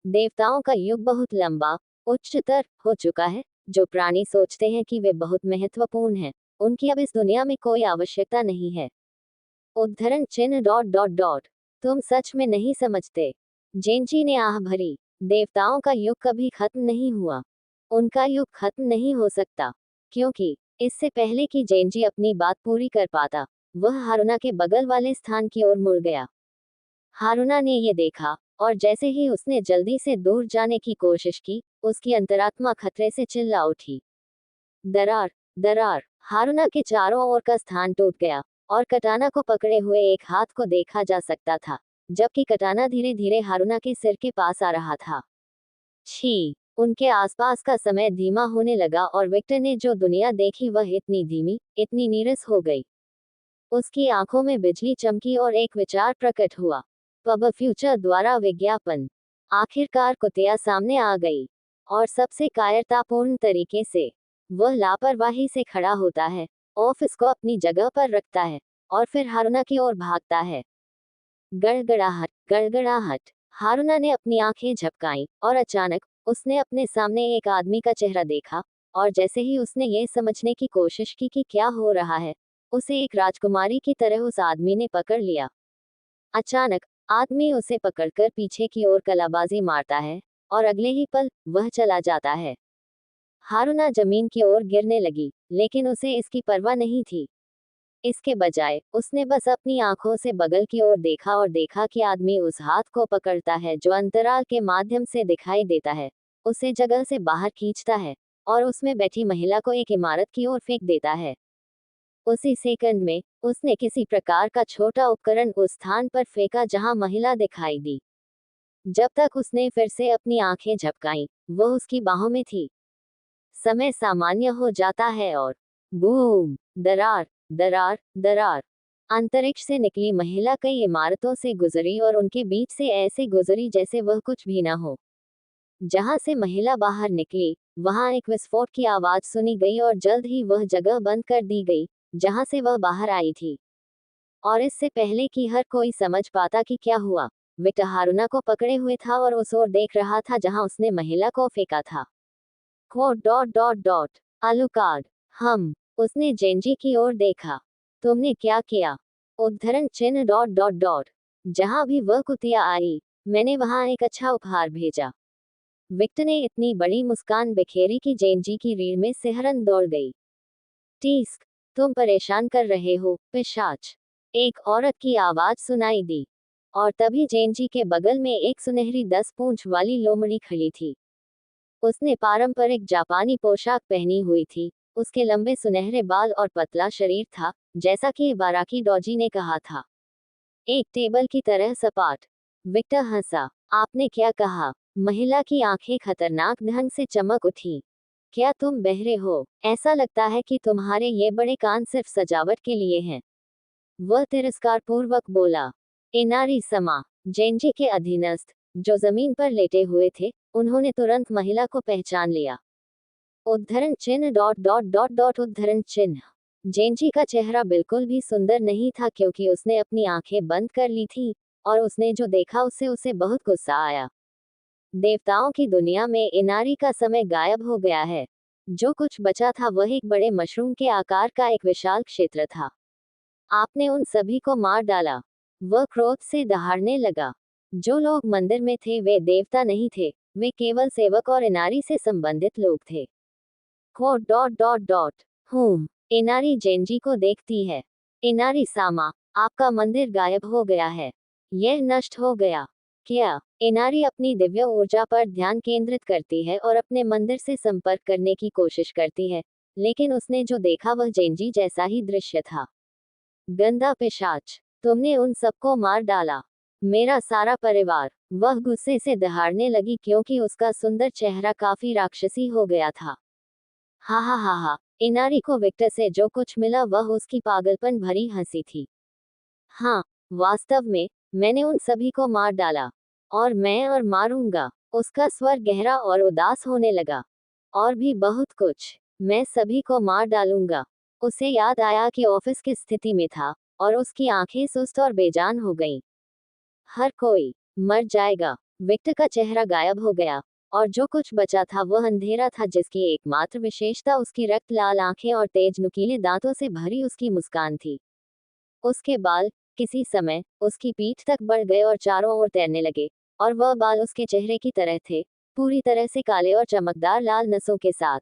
देवताओं का युग बहुत लंबा, उच्चतर हो चुका है। जो प्राणी सोचते हैं कि वे बहुत महत्वपूर्ण हैं, उनकी अब इस दुनिया में कोई आवश्यकता नहीं है। उद्धरण चिन्ह। तुम सच में नहीं समझते। जेनजी ने आह भरी। देवताओं का युग कभी खत्म नहीं हुआ। उनका युग खत्म नहीं हो सकता, क्योंकि इससे पहले कि जेनजी अपनी बात पूरी कर पाता, वह हारुना के बगल वाले स्थान की ओर मुड़ गया। हारुना ने ये देखा, और जैसे ही उसने जल्दी से दूर जाने की कोशिश की, उसकी अंतरात्मा खतरे से चिल्ला उठी। दरार, दरार। हारुना के चारों ओर का स्थान टूट गया, और कटाना को पकड़े हुए एक हाथ को देखा जा सकता था, जबकि कटाना धीरे धीरे हारुना के सिर के पास आ रहा था। छी! उनके आसपास का समय धीमा होने लगा और विक्टर ने जो दुनिया देखी वह इतनी धीमी, इतनी नीरस हो गई। उसकी आंखों में बिजली चमकी और एक विचार प्रकट हुआ। पब फ्यूचर द्वारा विज्ञापन। आखिरकार कुतिया सामने आ गई, और सबसे कायरतापूर्ण तरीके से। वह लापरवाही से खड़ा होता है, ऑफिस को अपनी जगह पर रखता है, और फिर हारुना की ओर भागता है। गड़गड़ाहट, गड़गड़ाहट। हारुना ने अपनी आंखें झपकाईं, और अचानक उसने अपने सामने एक आदमी का चेहरा देखा, और जैसे ही उसने ये समझने की कोशिश की कि क्या हो रहा है, उसे एक राजकुमारी की तरह उस आदमी ने पकड़ लिया। अचानक आदमी उसे पकड़कर पीछे की ओर कलाबाजी मारता है, और अगले ही पल वह चला जाता है। हारुना जमीन की ओर गिरने लगी, लेकिन उसे इसकी परवाह नहीं थी। इसके बजाय उसने बस अपनी आंखों से बगल की ओर देखा और देखा कि आदमी उस हाथ को पकड़ता है जो अंतराल के माध्यम से दिखाई देता है, उसे जगह से बाहर खींचता है, और उसमें बैठी महिला को एक इमारत की ओर फेंक देता है। उसी सेकंड में उसने किसी प्रकार का छोटा उपकरण उस स्थान पर फेंका जहां महिला दिखाई दी। जब तक उसने फिर से अपनी आंखें झपकाईं, वह उसकी बाहों में थी। समय सामान्य हो जाता है और बूम! दरार, दरार, दरार। अंतरिक्ष से निकली महिला कई इमारतों से गुजरी और उनके बीच से ऐसे गुजरी जैसे वह कुछ भी न हो। जहां से महिला बाहर निकली, वहां एक विस्फोट की आवाज सुनी गई और जल्द ही वह जगह बंद कर दी गई जहां से वह बाहर आई थी। और इससे पहले कि हर कोई समझ पाता कि क्या हुआ, विक्टर हारुना को पकड़े हुए था और उस ओर देख रहा था जहां उसने महिला को फेंका था। Code dot dot dot. Alucard. उसने जेनजी की ओर देखा। तुमने क्या किया? उद्धरण चिन्ह डॉट डॉट डॉट। जहां भी वह कुतिया आई, मैंने वहां एक अच्छा उपहार भेजा। विक्टर ने इतनी बड़ी मुस्कान बिखेरी कि जेनजी की रीढ़ में सिहरन दौड़ गई। टीस्क, तुम परेशान कर रहे हो, पिशाच। एक औरत की आवाज सुनाई दी, और तभी जेनजी के बगल में एक सुनहरी 10 पूंछ वाली लोमड़ी खड़ी थी। उसने पारंपरिक जापानी पोशाक पहनी हुई थी, उसके लंबे सुनहरे बाल और पतला शरीर था, जैसा कि इबाराकी डोजी ने कहा था। एक टेबल की तरह सपाट। विक्टर हंसा। आपने क्या कहा? महिला की आंखें खतरनाक ढंग से चमक उठी। क्या तुम बहरे हो? ऐसा लगता है कि तुम्हारे ये बड़े कान सिर्फ सजावट के लिए हैं। वह तिरस्कारपूर्वक बोला। इनारी समा। जेनजी के अधीनस्थ, जो जमीन पर लेटे हुए थे, उन्होंने तुरंत महिला को पहचान लिया। उद्धरण चिन्ह डॉट डॉट डॉट डॉट उद्धरण चिन्ह। जेनजी का चेहरा बिल्कुल भी सुंदर नहीं था क्योंकि उसने अपनी आंखें बंद कर ली थी, और उसने जो देखा उससे उसे बहुत गुस्सा आया। देवताओं की दुनिया में इनारी का समय गायब हो गया है। जो कुछ बचा था वह एक बड़े मशरूम के आकार का एक विशाल क्षेत्र था। आपने उन सभी को मार डाला। वह क्रोध से दहाड़ने लगा। जो लोग मंदिर में थे वे देवता नहीं थे, वे केवल सेवक और इनारी से संबंधित लोग थे। Code dot dot dot. Inari Gen Z को देखती है। इनारी सामा, आपका मंदिर गायब हो गया है। यह नष्ट हो गया। क्या? इनारी अपनी दिव्य ऊर्जा पर ध्यान केंद्रित करती है और अपने मंदिर से संपर्क करने की कोशिश करती है, लेकिन उसने जो देखा वह जेनजी जैसा ही दृश्य था। गंदा पिशाच, तुमने उन सबको मार डाला। मेरा सारा परिवार। वह गुस्से से दहाड़ने लगी क्योंकि उसका सुंदर चेहरा काफी राक्षसी हो गया था। हा हा हा हा। इनारी को विक्टर से जो कुछ मिला वह उसकी पागलपन भरी हंसी थी। हाँ, वास्तव में मैंने उन सभी को मार डाला, और मैं और मारूंगा। उसका स्वर गहरा और उदास होने लगा। और भी बहुत कुछ। मैं सभी को मार डालूंगा। उसे याद आया कि ऑफिस किस स्थिति में था, और उसकी आंखें सुस्त और बेजान हो गईं। हर कोई मर जाएगा। विक्टर का चेहरा गायब हो गया, और जो कुछ बचा था वह अंधेरा था जिसकी एकमात्र विशेषता उसकी रक्त लाल आंखें और तेज नुकीले दांतों से भरी उसकी मुस्कान थी। उसके बाल किसी समय उसकी पीठ तक बढ़ गए और चारों ओर तैरने लगे, और वह बाल उसके चेहरे की तरह थे, पूरी तरह से काले और चमकदार लाल नसों के साथ।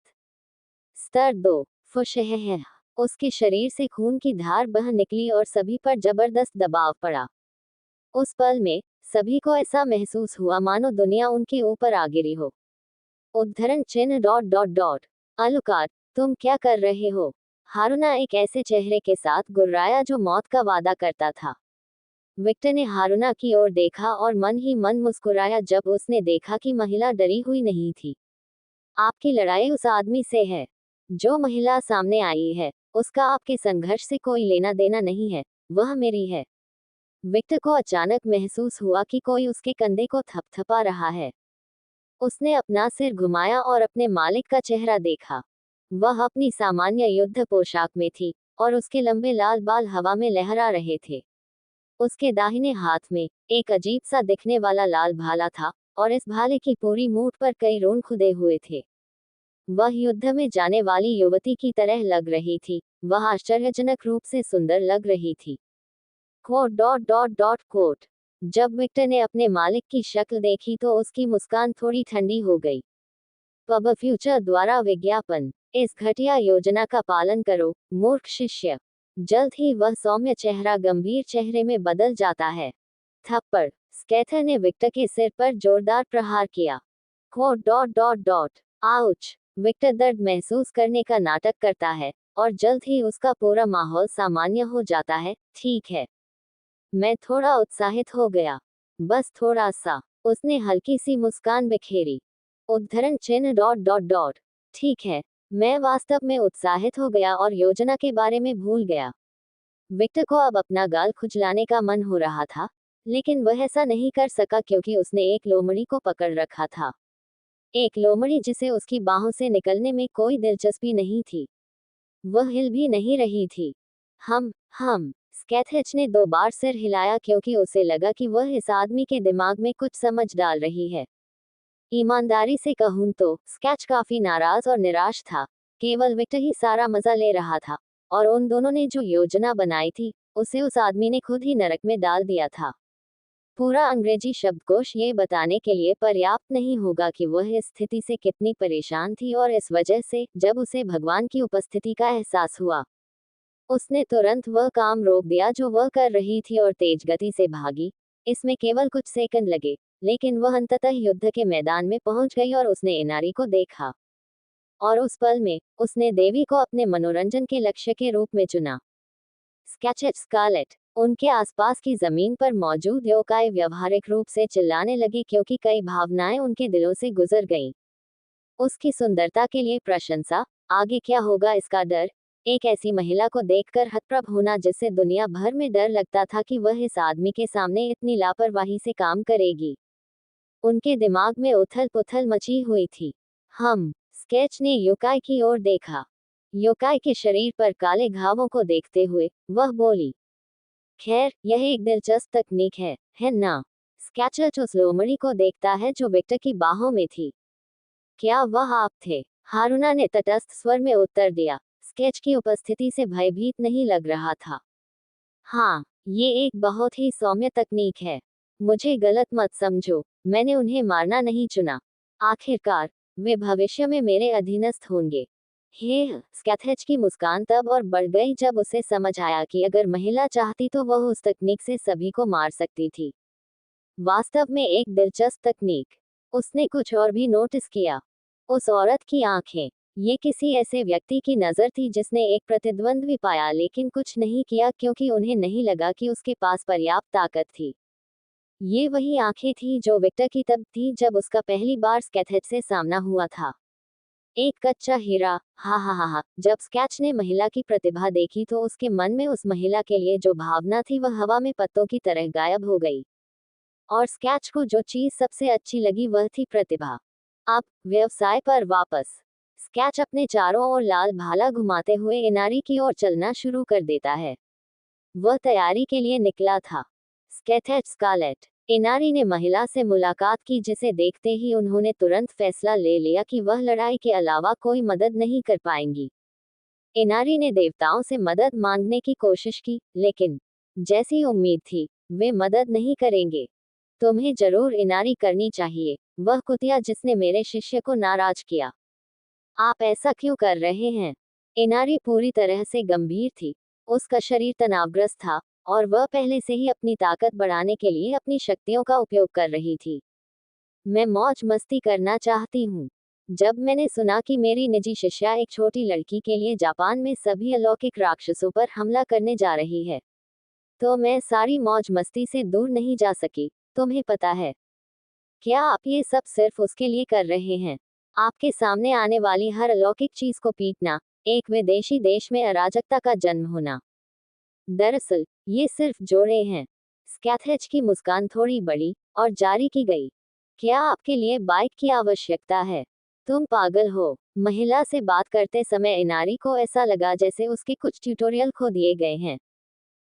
स्तर 2। फुशहह। उसके शरीर से खून की धार बह निकली और सभी पर जबरदस्त दबाव पड़ा। उस पल में सभी को ऐसा महसूस हुआ मानो दुनिया उनके ऊपर आ गिरी हो। उद्धरण चिन्ह डॉट डॉट डॉट। अलुकार्ड, तुम क्या कर रहे हो? हारूना एक ऐसे चेहरे के साथ गुर्राया जो मौत का वादा करता था। विक्टर ने हारूना की ओर देखा और मन ही मन मुस्कुराया जब उसने देखा कि महिला डरी हुई नहीं थी। आपकी लड़ाई उस आदमी से है। जो महिला सामने आई है, उसका आपके संघर्ष से कोई लेना देना नहीं है, वह मेरी है। विक्टर को अचानक महसूस हुआ कि कोई उसके कंधे को थपथपा रहा है। उसने अपना सिर घुमाया और अपने मालिक का चेहरा देखा। वह अपनी सामान्य युद्ध पोशाक में थी और उसके लंबे लाल बाल हवा में लहरा रहे थे। उसके दाहिने हाथ में एक अजीब सा दिखने वाला लाल भाला था और इस भाले की पूरी मूठ पर कई रून खुदे हुए थे। वह युद्ध में जाने वाली युवती की तरह लग रही थी। वह आश्चर्यजनक रूप से सुंदर लग रही थी। Quote dot dot dot quote. जब विक्टर ने अपने मालिक की शक्ल देखी तो उसकी मुस्कान थोड़ी ठंडी हो गई। पब फ्यूचर द्वारा विज्ञापन। इस घटिया योजना का पालन करो, मूर्ख शिष्य। जल्द ही वह सौम्य चेहरा गंभीर चेहरे में बदल जाता है। थप्पड़। स्केथर ने विक्टर के सिर पर जोरदार प्रहार किया। Quote dot dot dot. Ouch. Victor दर्द महसूस करने का नाटक करता है और जल्द ही उसका पूरा माहौल सामान्य हो जाता है। ठीक है, मैं थोड़ा उत्साहित हो गया, बस थोड़ा सा। उसने हल्की सी मुस्कान बिखेरी। उद्धरण चिन्ह डॉट डॉट डॉट। ठीक है, मैं वास्तव में उत्साहित हो गया और योजना के बारे में भूल गया। विक्टर को अब अपना गाल खुजलाने का मन हो रहा था, लेकिन वह ऐसा नहीं कर सका क्योंकि उसने एक लोमड़ी को पकड़ रखा था। एक लोमड़ी जिसे उसकी बाहों से निकलने में कोई दिलचस्पी नहीं थी। वह हिल भी नहीं रही थी। हम स्कैथेच ने 2 बार सिर हिलाया क्योंकि उसे लगा कि वह इस आदमी के दिमाग में कुछ समझ डाल रही है। ईमानदारी से कहूं तो स्कैच काफी नाराज और निराश था। केवल विक्टर ही सारा मजा ले रहा था और उन दोनों ने जो योजना बनाई थी उसे उस आदमी ने खुद ही नरक में डाल दिया था। पूरा अंग्रेजी शब्दकोश ये बताने के लिए पर्याप्त नहीं होगा कि वह इस स्थिति से कितनी परेशान थी और इस वजह से जब उसे भगवान की उपस्थिति का एहसास हुआ, उसने तुरंत वह काम रोक दिया जो वह कर रही थी और तेज गति से भागी। इसमें केवल कुछ सेकंड लगे, लेकिन वह अंततः युद्ध के मैदान में पहुंच गई और उसने इनारी को देखा। और उस पल में उसने देवी को अपने मनोरंजन के लक्ष्य के रूप में चुना। स्केचेट स्कारलेट। उनके आसपास की जमीन पर मौजूद योकाई व्यावहारिक रूप से चिल्लाने लगी क्योंकि कई भावनाएं उनके दिलों से गुजर गईं। उसकी सुंदरता के लिए प्रशंसा, आगे क्या होगा इसका डर, एक ऐसी महिला को देखकर हतप्रभ होना जिससे दुनिया भर में डर लगता था कि वह इस आदमी के सामने इतनी लापरवाही से काम करेगी। उनके दिमाग में उथल पुथल मची हुई थी। स्केच ने योकाई की ओर देखा। योकाई के शरीर पर काले घावों को देखते हुए वह बोली, खैर, यह एक दिलचस्प तकनीक है ना? स्केचर उस लोमड़ी को देखता है जो विक्टर की बाहों में थी। क्या वह आप थे? हारूना ने तटस्थ स्वर में उत्तर दिया। स्केच की उपस्थिति से भयभीत नहीं लग रहा था। हाँ, ये एक बहुत ही सौम्य तकनीक है। मुझे गलत मत समझो, मैंने उन्हें मारना नहीं चुना। आखिरकार वे भविष्य में मेरे अधीनस्थ होंगे। हे, स्कैथेच की मुस्कान तब और बढ़ गई जब उसे समझ आया कि अगर महिला चाहती तो वह उस तकनीक से सभी को मार सकती थी। वास्तव में एक दिलचस्प तकनीक। उसने कुछ और भी नोटिस किया। उस औरत की आंखें। ये किसी ऐसे व्यक्ति की नजर थी जिसने एक प्रतिद्वंद्वी पाया लेकिन कुछ नहीं किया क्योंकि उन्हें नहीं लगा कि उसके पास पर्याप्त ताकत थी। ये वही आंखें थी जो विक्टर की तब थी जब उसका पहली बार स्कैथेच से सामना हुआ था। एक कच्चा हीरा। हा। जब स्कैच ने महिला की प्रतिभा देखी तो उसके मन में उस महिला के लिए जो भावना थी वह हवा में पत्तों की तरह गायब हो गई। और स्कैच को जो चीज सबसे अच्छी लगी वह थी प्रतिभा। अब व्यवसाय पर वापस। स्कैच अपने चारों ओर लाल भाला घुमाते हुए इनारी की ओर चलना शुरू कर देता है। वह तैयारी के लिए निकला था। स्केथेच स्कारलेट। इनारी ने महिला से मुलाकात की जिसे देखते ही उन्होंने तुरंत फैसला ले लिया कि वह लड़ाई के अलावा कोई मदद नहीं कर पाएंगी। इनारी ने देवताओं से मदद मांगने की कोशिश की, लेकिन जैसी उम्मीद थी, वे मदद नहीं करेंगे। तुम्हें जरूर इनारी करनी चाहिए, वह कुतिया जिसने मेरे शिष्य को नाराज किया। आप ऐसा क्यों कर रहे हैं? इनारी पूरी तरह से गंभीर थी। उसका शरीर तनावग्रस्त था और वह पहले से ही अपनी ताकत बढ़ाने के लिए अपनी शक्तियों का उपयोग कर रही थी। मैं मौज मस्ती करना चाहती हूँ। जब मैंने सुना कि मेरी निजी शिष्या एक छोटी लड़की के लिए जापान में सभी अलौकिक राक्षसों पर हमला करने जा रही है, तो मैं सारी मौज मस्ती से दूर नहीं जा सकी। तुम्हें पता है, क्या आप ये सब सिर्फ उसके लिए कर रहे हैं? आपके सामने आने वाली हर अलौकिक चीज को पीटना, एक विदेशी देश में अराजकता का जन्म होना। दरअसल ये सिर्फ जोड़े हैं। स्कैथेज की मुस्कान थोड़ी बड़ी और जारी की गई। क्या आपके लिए बाइक की आवश्यकता है? तुम पागल हो। महिला से बात करते समय इनारी को ऐसा लगा जैसे उसके कुछ ट्यूटोरियल खो दिए गए हैं।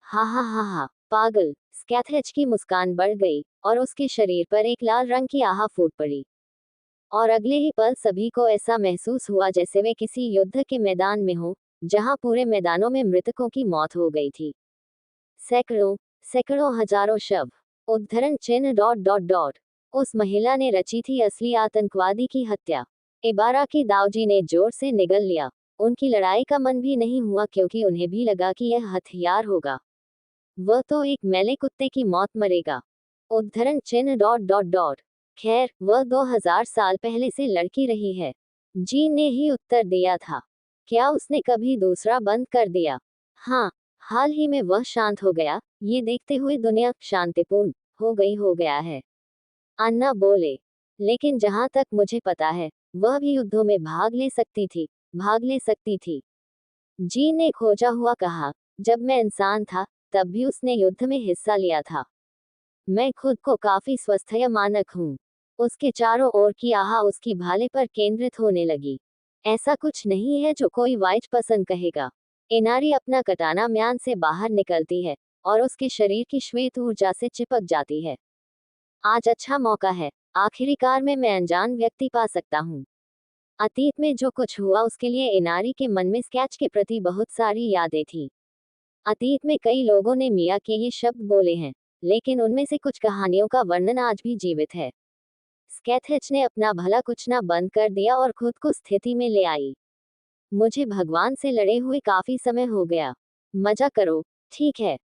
हा हा हा हा, पागल। स्कैथेज की मुस्कान बढ़ गई और उसके शरीर पर एक लाल रंग की आह फूट पड़ी। और अगले ही पल सभी को ऐसा महसूस हुआ जैसे वे किसी युद्ध के मैदान में हो, जहां पूरे मैदानों में मृतकों की मौत हो गई थी। सैकड़ों सैकड़ों हजारों शव। उद्धरण चिन्ह डॉट डॉट डॉट। उस महिला ने रची थी असली आतंकवादी की हत्या। इबारा की दावजी ने जोर से निगल लिया। उनकी लड़ाई का मन भी नहीं हुआ क्योंकि उन्हें भी लगा कि यह हथियार होगा। वह तो एक मैले कुत्ते की मौत मरेगा। उद्धरण चिन्ह डॉट डॉट डॉट। खैर, वह 2000 साल पहले से लड़की रही है। जीन ने ही उत्तर दिया था। क्या उसने कभी दूसरा बंद कर दिया? हाँ, हाल ही में वह शांत हो गया। ये देखते हुए दुनिया शांतिपूर्ण हो गया है। अन्ना बोले। लेकिन जहां तक मुझे पता है, वह भी युद्धों में भाग ले सकती थी। जीन ने खोजा हुआ कहा, जब मैं इंसान था, तब भी उसने युद्ध में हिस्सा लिया था। मैं खुद को काफी स्वस्थ मानक हूँ। उसके चारों ओर की आह उसकी भाले पर केंद्रित होने लगी। ऐसा कुछ नहीं है जो कोई वाइज पसंद कहेगा। इनारी अपना कटाना म्यान से बाहर निकलती है और उसके शरीर की श्वेत ऊर्जा से चिपक जाती है। आज अच्छा मौका है। आखिरकार में मैं अनजान व्यक्ति पा सकता हूँ। अतीत में जो कुछ हुआ उसके लिए इनारी के मन में स्केच के प्रति बहुत सारी यादें थीं। अतीत में कई लोगों ने मिया के ये शब्द बोले हैं, लेकिन उनमें से कुछ कहानियों का वर्णन आज भी जीवित है। स्कैथेच ने अपना भला कुछ ना बंद कर दिया और खुद को स्थिति में ले आई। मुझे भगवान से लड़े हुए काफी समय हो गया। मजा करो, ठीक है।